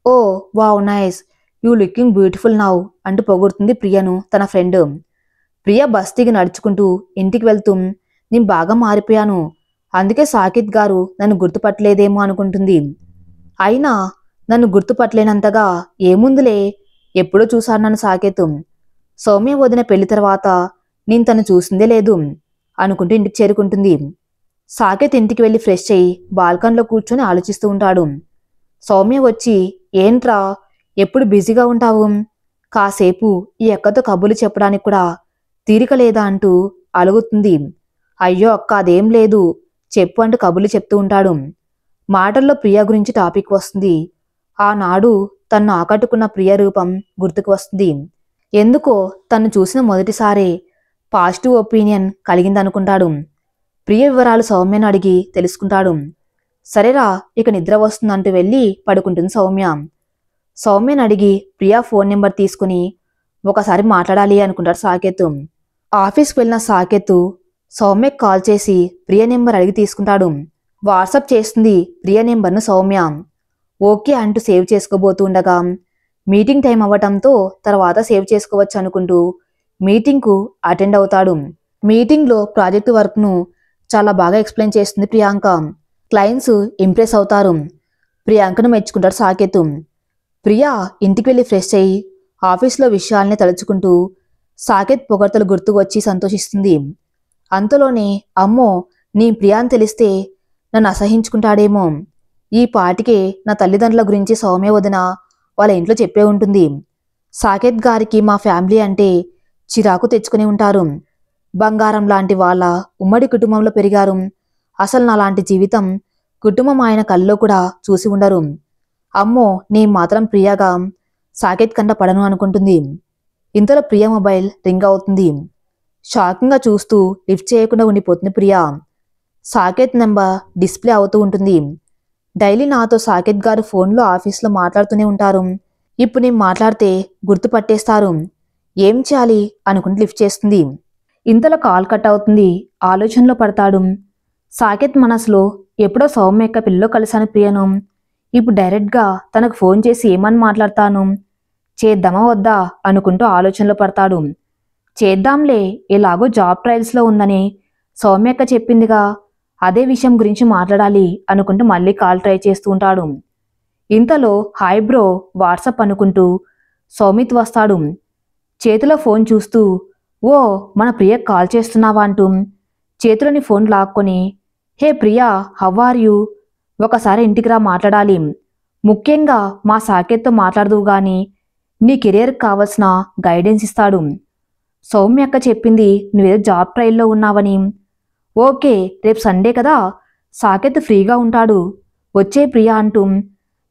Oh wow nice, you looking beautiful now అంటూ పొగుడుతుంది ప్రియను తన ఫ్రెండ్. ప్రియ బస్ దిగి నడుచుకుంటూ ఇంటికి వెళ్తూ నేను బాగా మారిపోయాను, అందుకే సాకేత్ గారు నన్ను గుర్తుపట్టలేదేమో అనుకుంటుంది. అయినా నన్ను గుర్తుపట్టలేనంతగా ఏముందిలే, ఎప్పుడో చూశాను నన్ను సాకేత్, సౌమ్య వదిన పెళ్లి తర్వాత నేను తను చూసిందే లేదు అనుకుంటూ ఇంటికి చేరుకుంటుంది. సాకేత్ ఇంటికి వెళ్ళి ఫ్రెష్ అయ్యి బాల్కన్లో కూర్చొని ఆలోచిస్తూ ఉంటాడు. సౌమ్య వచ్చి ఏంట్రా ఎప్పుడు బిజీగా ఉంటావు? కాసేపు ఈ అక్కతో కబుర్లు చెప్పడానికి కూడా తీరిక లేదా అంటూ అలుగుతుంది. అయ్యో అక్క అదేం లేదు, చెప్పు అంటూ కబుర్లు చెప్తూ ఉంటాడు. మాటల్లో ప్రియ గురించి టాపిక్ వస్తుంది. ఆనాడు తన్ను ఆకట్టుకున్న ప్రియ రూపం గుర్తుకు వస్తుంది. ఎందుకో తను చూసిన మొదటిసారే పాజిటివ్ ఒపీనియన్ కలిగిందనుకుంటాడు. ప్రియ వివరాలు సౌమ్యను అడిగి తెలుసుకుంటాడు. సరేరా ఇక నిద్ర వస్తుందంటూ వెళ్ళి పడుకుంటుంది సౌమ్య. సౌమ్యను అడిగి ప్రియా ఫోన్ నెంబర్ తీసుకుని ఒకసారి మాట్లాడాలి అనుకుంటాడు సాకేత్. ఆఫీస్కి వెళ్ళిన సాకేత్ సౌమ్యకు కాల్ చేసి ప్రియ నెంబర్ అడిగి తీసుకుంటాడు. వాట్సాప్ చేస్తుంది ప్రియ నెంబర్ను సౌమ్య. ఓకే అంటూ సేవ్ చేసుకోబోతూ ఉండగా మీటింగ్ టైం అవ్వటంతో తర్వాత సేవ్ చేసుకోవచ్చు అనుకుంటూ మీటింగ్కు అటెండ్ అవుతాడు. మీటింగ్లో ప్రాజెక్టు వర్క్ను చాలా బాగా ఎక్స్ప్లెయిన్ చేస్తుంది ప్రియాంక. క్లయింట్స్ ఇంప్రెస్ అవుతారు. ప్రియాంకను మెచ్చుకుంటాడు సాకేత్. ప్రియా ఇంటికి వెళ్ళి ఫ్రెష్ అయ్యి ఆఫీస్లో విషయాల్ని తలుచుకుంటూ సాకేత్ పొగడ్తలు గుర్తుకు వచ్చి సంతోషిస్తుంది. అంతలోనే అమ్మో నీ ప్రియా అని తెలిస్తే నన్ను అసహించుకుంటాడేమో, ఈ పాటికే నా తల్లిదండ్రుల గురించి సౌమ్య వదిన వాళ్ళ ఇంట్లో చెప్పే ఉంటుంది. సాకేత్ గారికి మా ఫ్యామిలీ అంటే చిరాకు తెచ్చుకుని ఉంటారు. బంగారం లాంటి వాళ్ళ ఉమ్మడి కుటుంబంలో పెరిగారు. అసలు నాలాంటి జీవితం కుటుంబం ఆయన కల్లో కూడా చూసి ఉండరు. అమ్మో నీ మాత్రం ప్రియాగా సాకేత్ కంట పడను అనుకుంటుంది. ఇంతలో ప్రియ మొబైల్ రింగ్ అవుతుంది. షాకింగ్గా చూస్తూ లిఫ్ట్ చేయకుండా ఉండిపోతుంది ప్రియా. సాకేత్ నెంబర్ డిస్ప్లే అవుతూ ఉంటుంది. డైలీ నాతో సాకేత్ గారు ఫోన్లో ఆఫీస్లో మాట్లాడుతూనే ఉంటారు. ఇప్పుడు నేను మాట్లాడితే గుర్తుపట్టేస్తారు, ఏం చేయాలి అనుకుంటూ లిఫ్ట్ చేస్తుంది. ఇంతలో కాల్ కట్ అవుతుంది. ఆలోచనలో పడతాడు. సాకేత్ మనసులో ఎప్పుడో సౌమ్యక్క పిల్లలో కలిశాను ప్రియను, ఇప్పుడు డైరెక్ట్గా తనకు ఫోన్ చేసి ఏమని మాట్లాడతాను, చేద్దామా వద్దా అనుకుంటూ ఆలోచనలో పడతాడు. చేద్దాంలే, ఎలాగో జాబ్ ట్రయల్స్లో ఉందని సౌమ్యక్క చెప్పిందిగా, అదే విషయం గురించి మాట్లాడాలి అనుకుంటూ మళ్ళీ కాల్ ట్రై చేస్తూ ఉంటాడు. ఇంతలో హాయ్ బ్రో వాట్సాప్ అనుకుంటూ సౌమిత్ వస్తాడు. చేతిలో ఫోన్ చూస్తూ ఓ మన ప్రియకు కాల్ చేస్తున్నావా అంటూ చేతిలోని ఫోన్ లాక్కొని హే ప్రియా హౌ ఆర్ యూ, ఒకసారి ఇంటికి రా మాట్లాడాలి, ముఖ్యంగా మా సాకేత్తో మాట్లాడదువు గాని నీ కెరియర్కి కావలసిన గైడెన్స్ ఇస్తాడు. సౌమ్యక్క చెప్పింది నువ్వేదో జాబ్ ట్రయల్లో ఉన్నావని. ఓకే రేపు సండే కదా, సాకేత్ ఫ్రీగా ఉంటాడు, వచ్చే ప్రియా అంటూ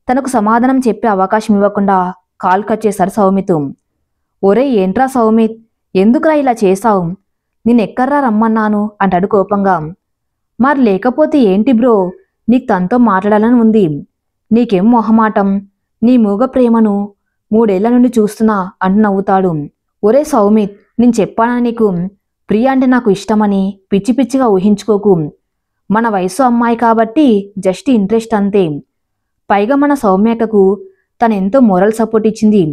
తనకు సమాధానం చెప్పే అవకాశం ఇవ్వకుండా కాల్ కట్ చేశారు సౌమిత్. ఒరే ఏంట్రా సౌమిత్, ఎందుకురా ఇలా చేశావు, నిన్నెక్కర్రా రమ్మన్నాను అంటాడు కోపంగా. మరి లేకపోతే ఏంటి బ్రో, నీకు తనతో మాట్లాడాలని ఉంది, నీకేం మొహమాటం, నీ మూగ ప్రేమను 3 ఏళ్ల నుండి చూస్తున్నా అంటూ నవ్వుతాడు. ఒరే సౌమిత్ నేను చెప్పానా నీకు, ప్రియ అంటే నాకు ఇష్టమని పిచ్చి పిచ్చిగా ఊహించుకోకు, మన వయసు అమ్మాయి కాబట్టి జస్ట్ ఇంట్రెస్ట్ అంతే, పైగా మన సౌమ్యకకు తనెంతో మోరల్ సపోర్ట్ ఇచ్చింది,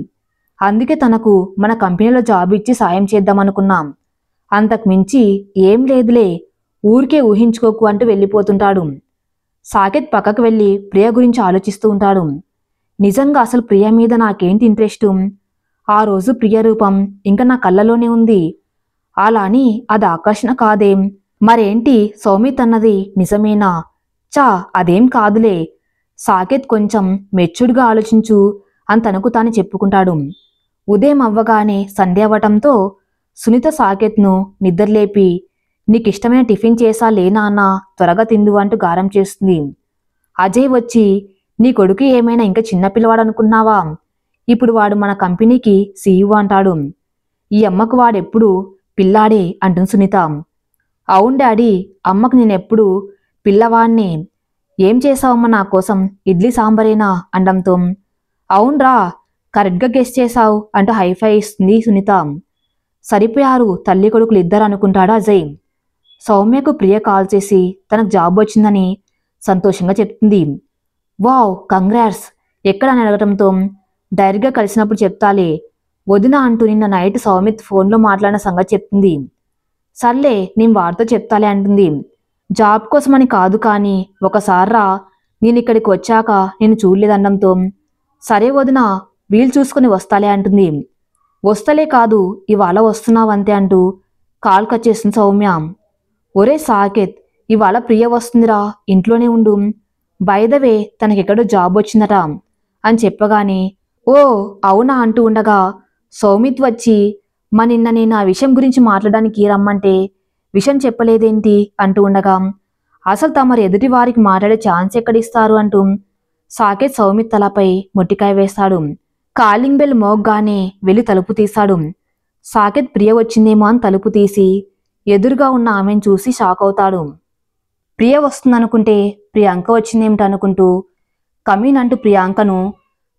అందుకే తనకు మన కంపెనీలో జాబ్ ఇచ్చి సాయం చేద్దామనుకున్నాం, అంతకు మించి ఏం లేదులే, ఊరికే ఊహించుకోకు అంటూ వెళ్ళిపోతుంటాడు. సాకేత్ పక్కకు వెళ్ళి ప్రియ గురించి ఆలోచిస్తూ ఉంటాడు. నిజంగా అసలు ప్రియ మీద నాకేంటి ఇంట్రెస్టు, ఆ రోజు ప్రియ రూపం ఇంకా నా కళ్ళలోనే ఉంది, అలా అని అది ఆకర్షణ కాదేం, మరేంటి సౌమిత్ అన్నది నిజమేనా, చా అదేం కాదులే, సాకేత్ కొంచెం మెచ్యూర్డ్గా ఆలోచించు అని తనకు తాను చెప్పుకుంటాడు. ఉదయం అవ్వగానే సండే అవ్వటంతో సునీత సాకేత్ను నిద్రలేపి నీకిష్టమైన టిఫిన్ చేసా లేనా అన్న త్వరగా తిందు అంటూ గారం చేస్తుంది. అజయ్ వచ్చి నీ కొడుకు ఏమైనా ఇంకా చిన్నపిల్లవాడు అనుకున్నావా, ఇప్పుడు వాడు మన కంపెనీకి సీఈఓ అంటాడు, ఈ అమ్మకు వాడెప్పుడు పిల్లాడే అంటుంది సునీత. అవును డాడీ, అమ్మకు నేనెప్పుడు పిల్లవాణ్ణే, ఏం చేసావమ్మా నా కోసం, ఇడ్లీ సాంబారేనా అండంతో అవునరా కరెక్ట్గా గెస్ చేశావు అంటూ హైఫై ఇస్తుంది సునీత. సరిపోయారు తల్లి కొడుకులు ఇద్దరు అనుకుంటాడు అజయ్. సౌమ్యకు ప్రియ కాల్ చేసి తనకు జాబ్ వచ్చిందని సంతోషంగా చెప్తుంది. వావ్ కంగ్రాట్స్, ఎక్కడ అని అడగటంతో డైరెక్ట్గా కలిసినప్పుడు చెప్తాలే వదిన అంటూ నిన్న నైట్ సౌమిత్ ఫోన్లో మాట్లాడిన సంగతి చెప్తుంది. సర్లే నేను వాడితో చెప్తాలే అంటుంది. జాబ్ కోసమని కాదు కానీ ఒకసారా నేను ఇక్కడికి వచ్చాక నేను చూడలేదనడంతో సరే వదిన వీలు చూసుకుని వస్తాలే అంటుంది. వస్తలే కాదు ఇవాళ వస్తున్నావంతే అంటూ కాల్ కట్ చేస్తుంది సౌమ్య. ఒరే సాకేత్ ఇవాళ ప్రియ వస్తుందిరా, ఇంట్లోనే ఉండు, బై ద వే తనకెక్కడో జాబ్ వచ్చిందట అని చెప్పగానే ఓ అవునా అంటూ ఉండగా సౌమిత్ వచ్చి నిన్న నేను ఆ విషయం గురించి మాట్లాడడానికి రమ్మంటే విషయం చెప్పలేదేంటి అంటూ ఉండగా అసలు తమరు ఎదుటి వారికి మాట్లాడే ఛాన్స్ ఎక్కడిస్తారు అంటూ సాకేత్ సౌమిత్ తలపై మొట్టికాయ వేస్తాడు. కాలింగ్ బెల్ మోగ్గానే వెళ్లి తలుపు తీశాడు. సాకేత్ ప్రియ వచ్చిందేమో అని తలుపు తీసి ఎదురుగా ఉన్న ఆమెను చూసి షాక్ అవుతాడు. ప్రియ వస్తుందనుకుంటే ప్రియాంక వచ్చిందేమిటనుకుంటూ కమీన్ అంటూ ప్రియాంకను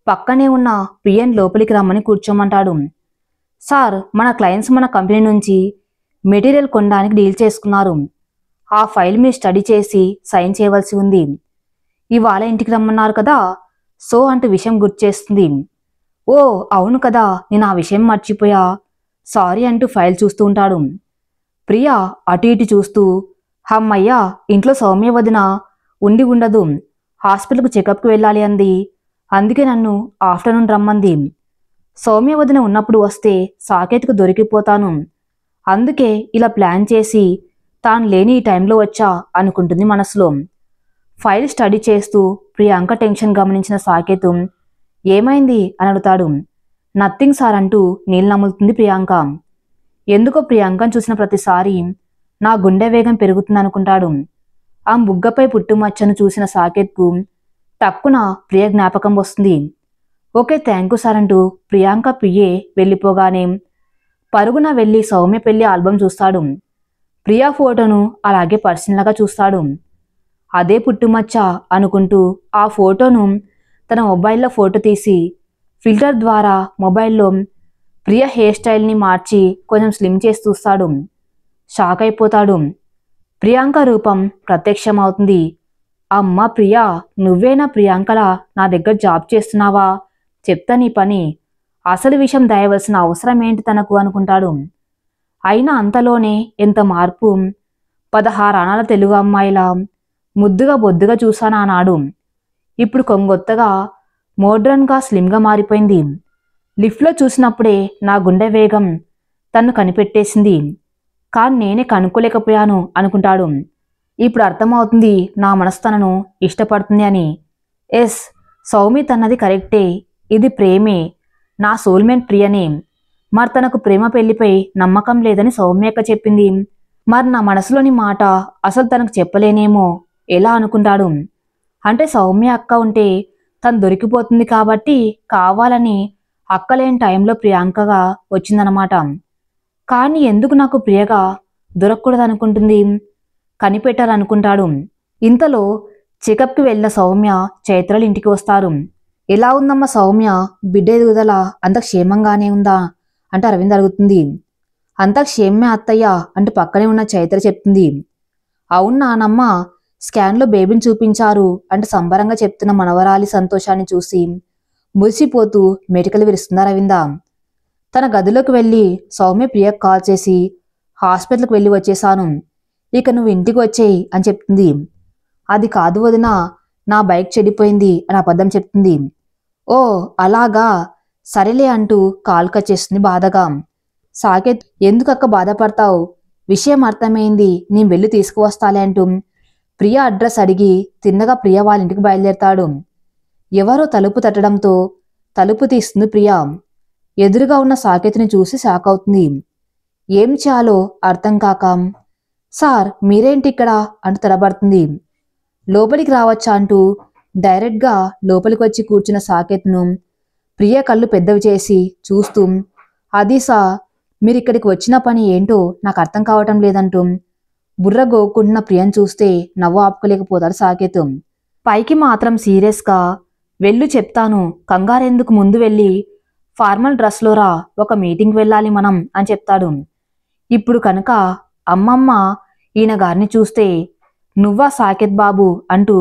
పక్కనే ఉన్న ప్రియన్ లోపలికి రమ్మని కూర్చోమంటాడు. సార్, మన క్లయింట్స్ మన కంపెనీ నుంచి మెటీరియల్ కొనడానికి డీల్ చేసుకున్నారు. ఆ ఫైల్ మీరు స్టడీ చేసి సైన్ చేయవలసి ఉంది. ఇవాళ ఇంటికి రమ్మన్నారు కదా, సో అంటూ విషయం గుర్తు చేస్తుంది. ఓ అవును కదా, నేను ఆ విషయం మర్చిపోయా, సారీ అంటూ ఫైల్ చూస్తూ ఉంటాడు. ప్రియా అటు ఇటు చూస్తూ హమ్మయ్యా, ఇంట్లో సౌమ్య వదిన ఉండి ఉండదు, హాస్పిటల్కు చెకప్కి వెళ్ళాలి అంది, అందుకే నన్ను ఆఫ్టర్నూన్ రమ్మంది. సౌమ్య వదిన ఉన్నప్పుడు వస్తే సాకేత్కు దొరికిపోతాను, అందుకే ఇలా ప్లాన్ చేసి తాను లేని ఈ టైంలో వచ్చా అనుకుంటుంది మనసులో. ఫైల్ స్టడీ చేస్తూ ప్రియాంక టెన్షన్ గమనించిన సాకేత్ ఏమైంది అని అడుగుతాడు. నథింగ్ సార్ అంటూ నీళ్ళు నములుతుంది ప్రియాంక. ఎందుకో ప్రియాంకను చూసిన ప్రతిసారి నా గుండె వేగం పెరుగుతుందనుకుంటాడు. ఆ బుగ్గపై పుట్టుమచ్చను చూసిన సాకేత్కు టక్కున ప్రియ జ్ఞాపకం వస్తుంది. ఓకే థ్యాంక్ యూ సార్ అంటూ ప్రియాంక పియ్యే వెళ్ళిపోగానే పరుగున వెళ్ళి సౌమ్య పెళ్లి ఆల్బం చూస్తాడు. ప్రియా ఫోటోను అలాగే పర్సనల్గా చూస్తాడు. అదే పుట్టుమచ్చ అనుకుంటూ ఆ ఫోటోను తన మొబైల్లో ఫోటో తీసి ఫిల్టర్ ద్వారా మొబైల్లో ప్రియ హెయిర్ స్టైల్ని మార్చి కొంచెం స్లిమ్ చేసి చూస్తాడు. షాక్ అయిపోతాడు. ప్రియాంక రూపం ప్రత్యక్షమవుతుంది. అమ్మ ప్రియా, నువ్వేనా ప్రియాంకలా నా దగ్గర జాబ్ చేస్తున్నావా, చెప్తా నీ పని, అసలు విషయం దయవలసిన అవసరం ఏంటి తనకు అనుకుంటాడు. అయినా అంతలోనే ఎంత మార్పు, 16 ఆనాల తెలుగు అమ్మాయిలా ముద్దుగా బొద్దుగా చూశాను ఆనాడు, ఇప్పుడు కొంగొత్తగా మోడ్రన్గా స్లిమ్గా మారిపోయింది. లిఫ్ట్లో చూసినప్పుడే నా గుండె వేగం తన్ను కనిపెట్టేసింది, కానీ నేనే కనుక్కోలేకపోయాను అనుకుంటాడు. ఇప్పుడు అర్థమవుతుంది నా మనసు తనను ఇష్టపడుతుంది అని. ఎస్, సౌమిత్ అన్నది కరెక్టే, ఇది ప్రేమే, నా సోల్మేట్ ప్రియనే. మరి తనకు ప్రేమ పెళ్లిపై నమ్మకం లేదని సౌమ్యక్క చెప్పింది, మరి నా మనసులోని మాట అసలు తనకు చెప్పలేనేమో ఎలా అనుకుంటాడు. అంటే సౌమ్య అక్క ఉంటే తను దొరికిపోతుంది కాబట్టి కావాలని అక్కలేని టైంలో ప్రియాంకగా వచ్చిందనమాట. కానీ ఎందుకు నాకు ప్రియగా దొరకకూడదనుకుంటుంది, కనిపెట్టాలనుకుంటాడు. ఇంతలో చెకప్కి వెళ్ళిన సౌమ్య చైత్రలు ఇంటికి వస్తారు. ఎలా ఉందమ్మా సౌమ్య, బిడ్డ ఎదుగుదల అంత క్షేమంగానే ఉందా అంటే అరవింద్ అడుగుతుంది. అంతా క్షేమే అత్తయ్య అంటూ పక్కనే ఉన్న చైత్ర చెప్తుంది. అవును నానమ్మ, స్కాన్లో బేబీని చూపించారు అంటూ సంబరంగా చెప్తున్న మనవరాలి సంతోషాన్ని చూసి మురిసిపోతూ మెటికలు విరుస్తుంది అరవింద. తన గదిలోకి వెళ్ళి సౌమ్య ప్రియకు కాల్ చేసి హాస్పిటల్కి వెళ్ళి వచ్చేసాను, ఇక నువ్వు ఇంటికి వచ్చేయి అని చెప్తుంది. అది కాదు వదిన, నా బైక్ చెడిపోయింది అని అబద్ధం చెప్తుంది. ఓ అలాగా, సరేలే అంటూ కాల్ కట్ చేస్తుంది బాధగా. సాకేత్ ఎందుకక్క బాధపడతావు, విషయం అర్థమైంది, నేను వెళ్ళి తీసుకువస్తాలే అంటూ ప్రియ అడ్రస్ అడిగి తిన్నగా ప్రియ వాళ్ళ ఇంటికి బయలుదేరతాడు. ఎవరో తలుపు తట్టడంతో తలుపు తీస్తుంది ప్రియ. ఎదురుగా ఉన్న సాకేత్ని చూసి షాక్ అవుతుంది. ఏం చేయాలో అర్థం కాక సార్ మీరేంటి ఇక్కడ అంటూ తడబడుతుంది. లోపలికి రావచ్చా అంటూ డైరెక్ట్గా లోపలికి వచ్చి కూర్చున్న సాకేత్ను ప్రియ కళ్ళు పెద్దవి చేసి చూస్తూ అది సార్, మీరు ఇక్కడికి వచ్చిన పని ఏంటో నాకు అర్థం కావటం లేదంటూ బుర్ర గోక్కుంటున్న ప్రియను చూస్తే నవ్వు ఆపుకోలేకపోతాడు సాకేత్. పైకి మాత్రం సీరియస్గా వెళ్ళు చెప్తాను, కంగారెందుకు, ముందు వెళ్ళి ఫార్మల్ డ్రెస్లో రా, ఒక మీటింగ్కి వెళ్ళాలి మనం అని చెప్తాడు. ఇప్పుడు కనుక అమ్మమ్మ ఈయన గారిని చూస్తే నువ్వా సాకేత్ బాబు అంటూ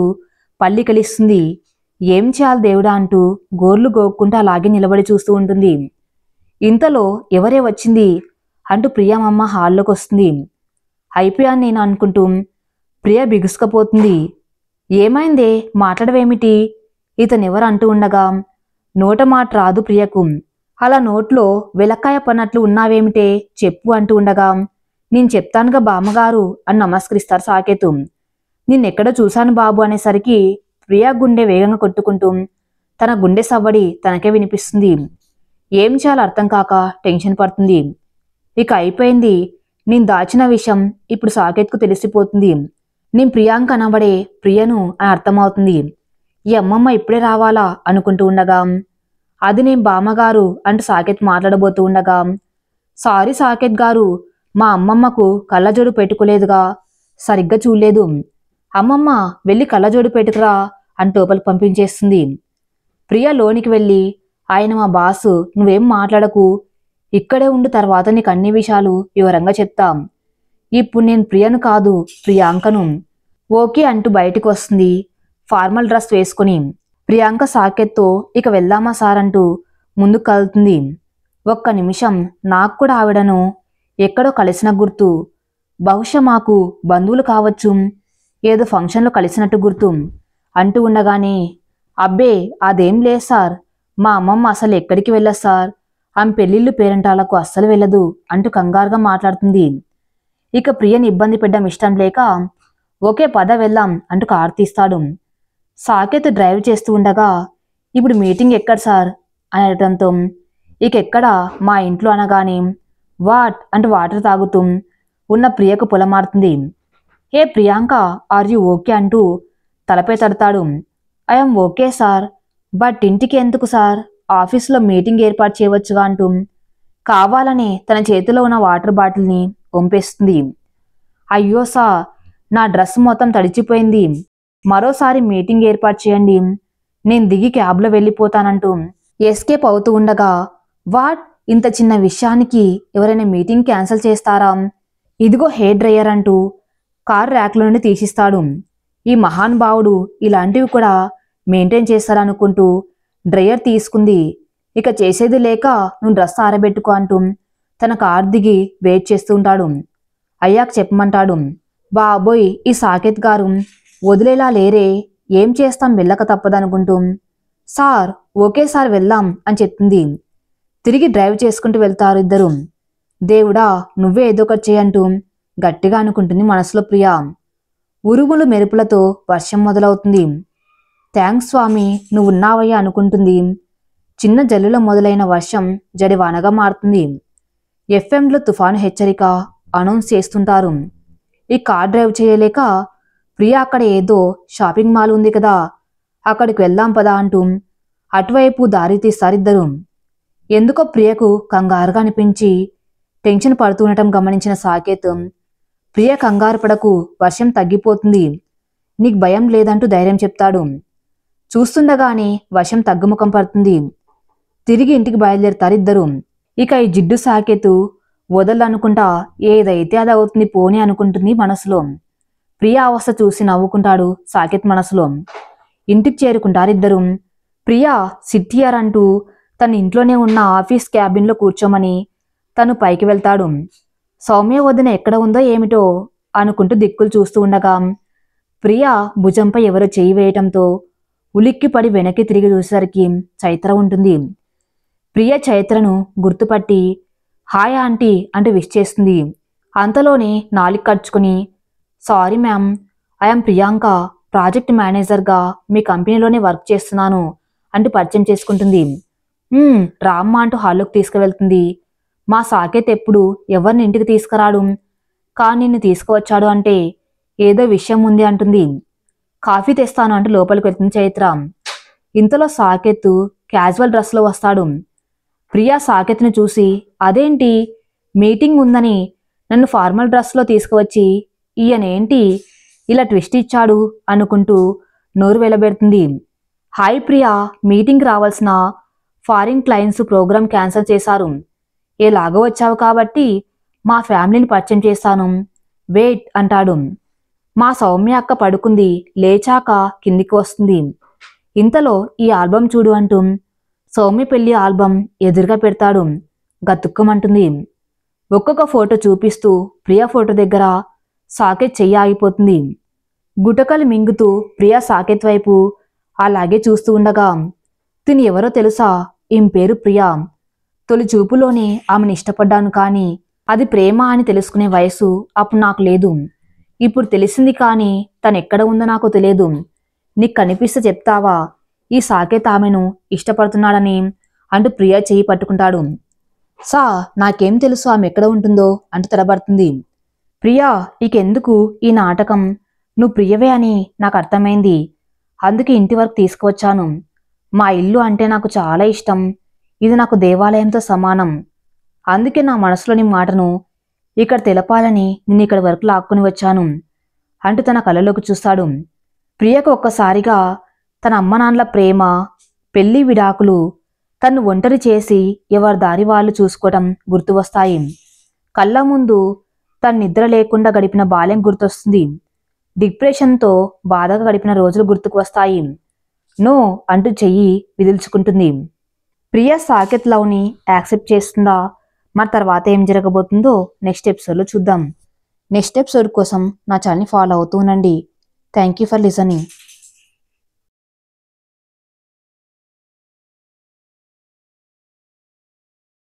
పల్లి కలిస్తుంది. ఏం చేయాలి దేవుడా అంటూ గోర్లు గోక్కుంటూ అలాగే నిలబడి చూస్తూ ఉంటుంది. ఇంతలో ఎవరే వచ్చింది అంటూ ప్రియమమ్మ హాల్లోకి వస్తుంది. అయిపోయాను నేను అనుకుంటూ ప్రియ బిగుసుకపోతుంది. ఏమైందే, మాట్లాడవేమిటి, ఇతనెవరు అంటూ ఉండగా నోట మాట రాదు ప్రియకు. అలా నోట్లో వెలక్కాయ పన్నట్లు ఉన్నావేమిటే చెప్పు అంటూ ఉండగా నేను చెప్తానుగా బామ్మగారు అని నమస్కరిస్తారు సాకేత్. నిన్నెక్కడ చూశాను బాబు అనేసరికి ప్రియా గుండె వేగంగా కొట్టుకుంటూ తన గుండె సవ్వడి తనకే వినిపిస్తుంది. ఏం చేయాలో అర్థం కాక టెన్షన్ పడుతుంది. ఇక అయిపోయింది. నేను దాచిన విషయం ఇప్పుడు సాకేత్కు తెలిసిపోతుంది. నేను ప్రియాంక అనబడే ప్రియను అని అర్థమవుతుంది. ఈ అమ్మమ్మ ఇప్పుడే రావాలా అనుకుంటూ ఉండగా, అది నేను బామ్మగారు అంటూ సాకేత్ మాట్లాడబోతూ ఉండగా, సారీ సాకేత్ గారు, మా అమ్మమ్మకు కళ్ళజోడు పెట్టుకోలేదుగా, సరిగ్గా చూడలేదు. అమ్మమ్మ వెళ్ళి కళ్ళజోడు పెట్టుకురా అని లోపలికి పంపించేస్తుంది. ప్రియ లోనికి వెళ్ళి, ఆయన మా బాసు, నువ్వేం మాట్లాడకు, ఇక్కడే ఉండు, తర్వాత నీకు అన్ని విషయాలు వివరంగా చెప్తాం. ఇప్పుడు నేను ప్రియను కాదు ప్రియాంకను. ఓకే అంటూ బయటికి వస్తుంది ఫార్మల్ డ్రెస్ వేసుకుని. ప్రియాంక సాకేత్తో ఇక వెళ్దామా సార్ అంటూ ముందుకు కదులుతుంది. ఒక్క నిమిషం, నాకు కూడా ఆవిడను ఎక్కడో కలిసిన గుర్తు, బహుశా మాకు బంధువులు కావచ్చు, ఏదో ఫంక్షన్లో కలిసినట్టు గుర్తు అంటూ ఉండగానే, అబ్బే అదేం లేదు సార్, మా అమ్మమ్మ అసలు ఎక్కడికి వెళ్ళదు సార్, ఆమె పెళ్లిళ్ళు పేరెంటాలకు అస్సలు వెళ్ళదు అంటూ కంగారుగా మాట్లాడుతుంది. ఇక ప్రియని ఇబ్బంది పెట్టడం ఇష్టం లేక, ఓకే పద వెళ్దాం అంటూ కారు తీస్తాడు. సాకేత్ డ్రైవ్ చేస్తూ ఉండగా, ఇప్పుడు మీటింగ్ ఎక్కడ సార్ అని అడగడంతో, ఇక ఎక్కడ మా ఇంట్లో అనగానే, వాట్ అంటూ వాటర్ తాగుతూ ఉన్న ప్రియకు పొలమారుతుంది. హే ప్రియాంక, ఆర్ యు ఓకే అంటూ తలపై తడతాడు. ఐఎమ్ ఓకే సార్, బట్ ఇంటికి ఎందుకు సార్, ఆఫీసులో మీటింగ్ ఏర్పాటు చేయవచ్చుగా అంటూ కావాలని తన చేతిలో ఉన్న వాటర్ బాటిల్ని వంపేస్తుంది. అయ్యో సార్, నా డ్రెస్ మొత్తం తడిచిపోయింది, మరోసారి మీటింగ్ ఏర్పాటు చేయండి, నేను దిగి క్యాబ్లో వెళ్ళిపోతానంటూ ఎస్కేప్ అవుతూ ఉండగా, వాట్, ఇంత చిన్న విషయానికి ఎవరైనా మీటింగ్ క్యాన్సిల్ చేస్తారా, ఇదిగో హెయిర్ డ్రయర్ అంటూ కార్ ర్యాక్లో నుండి తీసిస్తాడు. ఈ మహానుభావుడు ఇలాంటివి కూడా మెయింటైన్ చేస్తారనుకుంటూ డ్రయర్ తీసుకుంది. ఇక చేసేది లేక, నువ్వు డ్రెస్ ఆరబెట్టుకో అంటూ తన కార్ దిగి వెయిట్ చేస్తూ ఉంటాడు. అయ్యాక చెప్పమంటాడు. బాబోయ్, ఈ సాకేత్ గారు వదిలేలా లేరే, ఏం చేస్తాం, వెళ్ళక తప్పదనుకుంటూ, సార్ ఓకే సార్ వెళ్దాం అని చెప్తుంది. తిరిగి డ్రైవ్ చేసుకుంటూ వెళ్తారు ఇద్దరు. దేవుడా, నువ్వే ఏదో ఒకటి చేయంటూ గట్టిగా అనుకుంటుంది మనసులో ప్రియ. ఉరుములు మెరుపులతో వర్షం మొదలవుతుంది. థ్యాంక్స్ స్వామి, నువ్వున్నావయ్యా అనుకుంటుంది. చిన్న జల్లుల మొదలైన వర్షం జడివానగా మారుతుంది. ఎఫ్ఎంలో తుఫాను హెచ్చరిక అనౌన్స్ చేస్తుంటారు. ఈ కార్ డ్రైవ్ చేయలేక ప్రియ అక్కడ ఏదో షాపింగ్ మాల్ ఉంది కదా, అక్కడికి వెళ్దాం పదా అంటూ అటువైపు దారి తీస్తారిద్దరు. ఎందుకో ప్రియకు కంగారుగా అనిపించి టెన్షన్ పడుతూ ఉండటం గమనించిన సాకేత్, ప్రియ కంగారు పడకు, వర్షం తగ్గిపోతుంది, నీకు భయం లేదంటూ ధైర్యం చెప్తాడు. చూస్తుండగానే వర్షం తగ్గుముఖం పడుతుంది. తిరిగి ఇంటికి బయలుదేరుతారిద్దరు. ఇక ఈ జిడ్డు సాకేత్ వదలనుకుంటా ఏదైతే అది అవుతుంది పోనీ అనుకుంటుంది మనసులో. ప్రియ అవస్థ చూసి నవ్వుకుంటాడు సాకేత్ మనసులో. ఇంటికి చేరుకుంటారిద్దరు. ప్రియ సిట్టియర్ అంటూ తన ఇంట్లోనే ఉన్న ఆఫీస్ క్యాబిన్లో కూర్చోమని తను పైకి వెళ్తాడు. సౌమ్య వదిన ఎక్కడ ఉందో ఏమిటో అనుకుంటూ దిక్కులు చూస్తూ ఉండగా ప్రియ భుజంపై ఎవరో చేయి వేయటంతో ఉలిక్కిపడి వెనక్కి తిరిగి చూసేసరికి చైత్ర ఉంటుంది. ప్రియ చైత్రను గుర్తుపట్టి హాయ్ ఆంటీ అంటూ విష్ చేస్తుంది. అంతలోనే నాలిక కరుచుకుని, sorry ma'am, I'm Priyanka, project మేనేజర్గా మీ కంపెనీలోనే వర్క్ చేస్తున్నాను అంటూ పరిచయం చేసుకుంటుంది. రామ్మ అంటూ హాల్లోకి తీసుకువెళ్తుంది. మా సాకేత్ ఎప్పుడు ఎవరిని ఇంటికి తీసుకురాడు, కానీ నిన్ను తీసుకువచ్చాడు అంటే ఏదో విషయం ఉంది అంటుంది. కాఫీ తెస్తాను అంటూ లోపలికి వెళ్తుంది చైత్ర. ఇంతలో సాకేత్ క్యాజువల్ డ్రెస్లో వస్తాడు. ప్రియా సాకేత్ని చూసి, అదేంటి, మీటింగ్ ఉందని నన్ను ఫార్మల్ డ్రెస్లో తీసుకువచ్చి ఈయనేంటి ఇలా ట్విస్ట్ ఇచ్చాడు అనుకుంటూ నోరు వెలబెడుతుంది. హాయ్ ప్రియా, మీటింగ్కి రావాల్సిన ఫారిన్ క్లయింట్స్ ప్రోగ్రామ్ క్యాన్సిల్ చేశారు, ఎలాగో వచ్చావు కాబట్టి మా ఫ్యామిలీని పరిచయం చేస్తాను, వెయిట్ అంటాడు. మా సౌమ్య అక్క పడుకుంది, లేచాక కిందికి వస్తుంది. ఇంతలో ఈ ఆల్బమ్ చూడు అంటూ సౌమ్య పెళ్లి ఆల్బమ్ ఎదురుగా పెడతాడు. గతుక్కమంటుంది. ఒక్కొక్క ఫోటో చూపిస్తూ ప్రియా ఫోటో దగ్గర సాకేత్ చెయ్యి ఆగిపోతుంది. గుటకలు మింగుతూ ప్రియా సాకేత్ వైపు అలాగే చూస్తూ ఉండగా, తిని ఎవరో తెలుసా, ఈమె పేరు ప్రియా, తొలి చూపులోనే ఆమెను ఇష్టపడ్డాను, కానీ అది ప్రేమ అని తెలుసుకునే వయసు అప్పుడు నాకు లేదు. ఇప్పుడు తెలిసింది, కానీ తను ఎక్కడ ఉందో నాకు తెలియదు, నీకు కనిపిస్తే చెప్తావా, ఈ సాకేత్ ఆమెను ఇష్టపడుతున్నాడని అంటూ ప్రియా చెయ్యి పట్టుకుంటాడు. సా నాకేం తెలుసు ఆమె ఎక్కడ ఉంటుందో అంటూ తడబడుతుంది. ప్రియా నీకెందుకు ఈ నాటకం? నువ్వు ప్రియవే అని నాకు అర్థమైంది. అందుకే ఇంటి వరకు తీసుకువచ్చాను. మా ఇల్లు అంటే నాకు చాలా ఇష్టం. ఇది నాకు దేవాలయంతో సమానం. అందుకే నా మనసులోని మాటను ఇక్కడ తెలపాలని నిన్ను ఇక్కడి వరకు లాక్కుని వచ్చాను అంటూ తన కళ్ళలోకి చూస్తాడు. ప్రియకు ఒక్కసారిగా తన అమ్మ నాన్నల ప్రేమ, పెళ్లి విడాకులు, తను ఒంటరి చేసి ఎవరి దారి వాళ్ళు చూసుకోవటం గుర్తు వస్తాయి. కళ్ళ ముందు తను నిద్ర లేకుండా గడిపిన బాల్యం గుర్తొస్తుంది. డిప్రెషన్తో బాధగా గడిపిన రోజులు గుర్తుకు వస్తాయి. నో అంటూ చెయ్యి విదిల్చుకుంటుంది. ప్రియ సాకేత్ లవ్ని యాక్సెప్ట్ చేస్తుందా? మరి తర్వాత ఏం జరగబోతుందో నెక్స్ట్ ఎపిసోడ్లో చూద్దాం. నెక్స్ట్ ఎపిసోడ్ కోసం నా ఛానల్ని ఫాలో అవుతూ ఉండండి. Thank you for listening.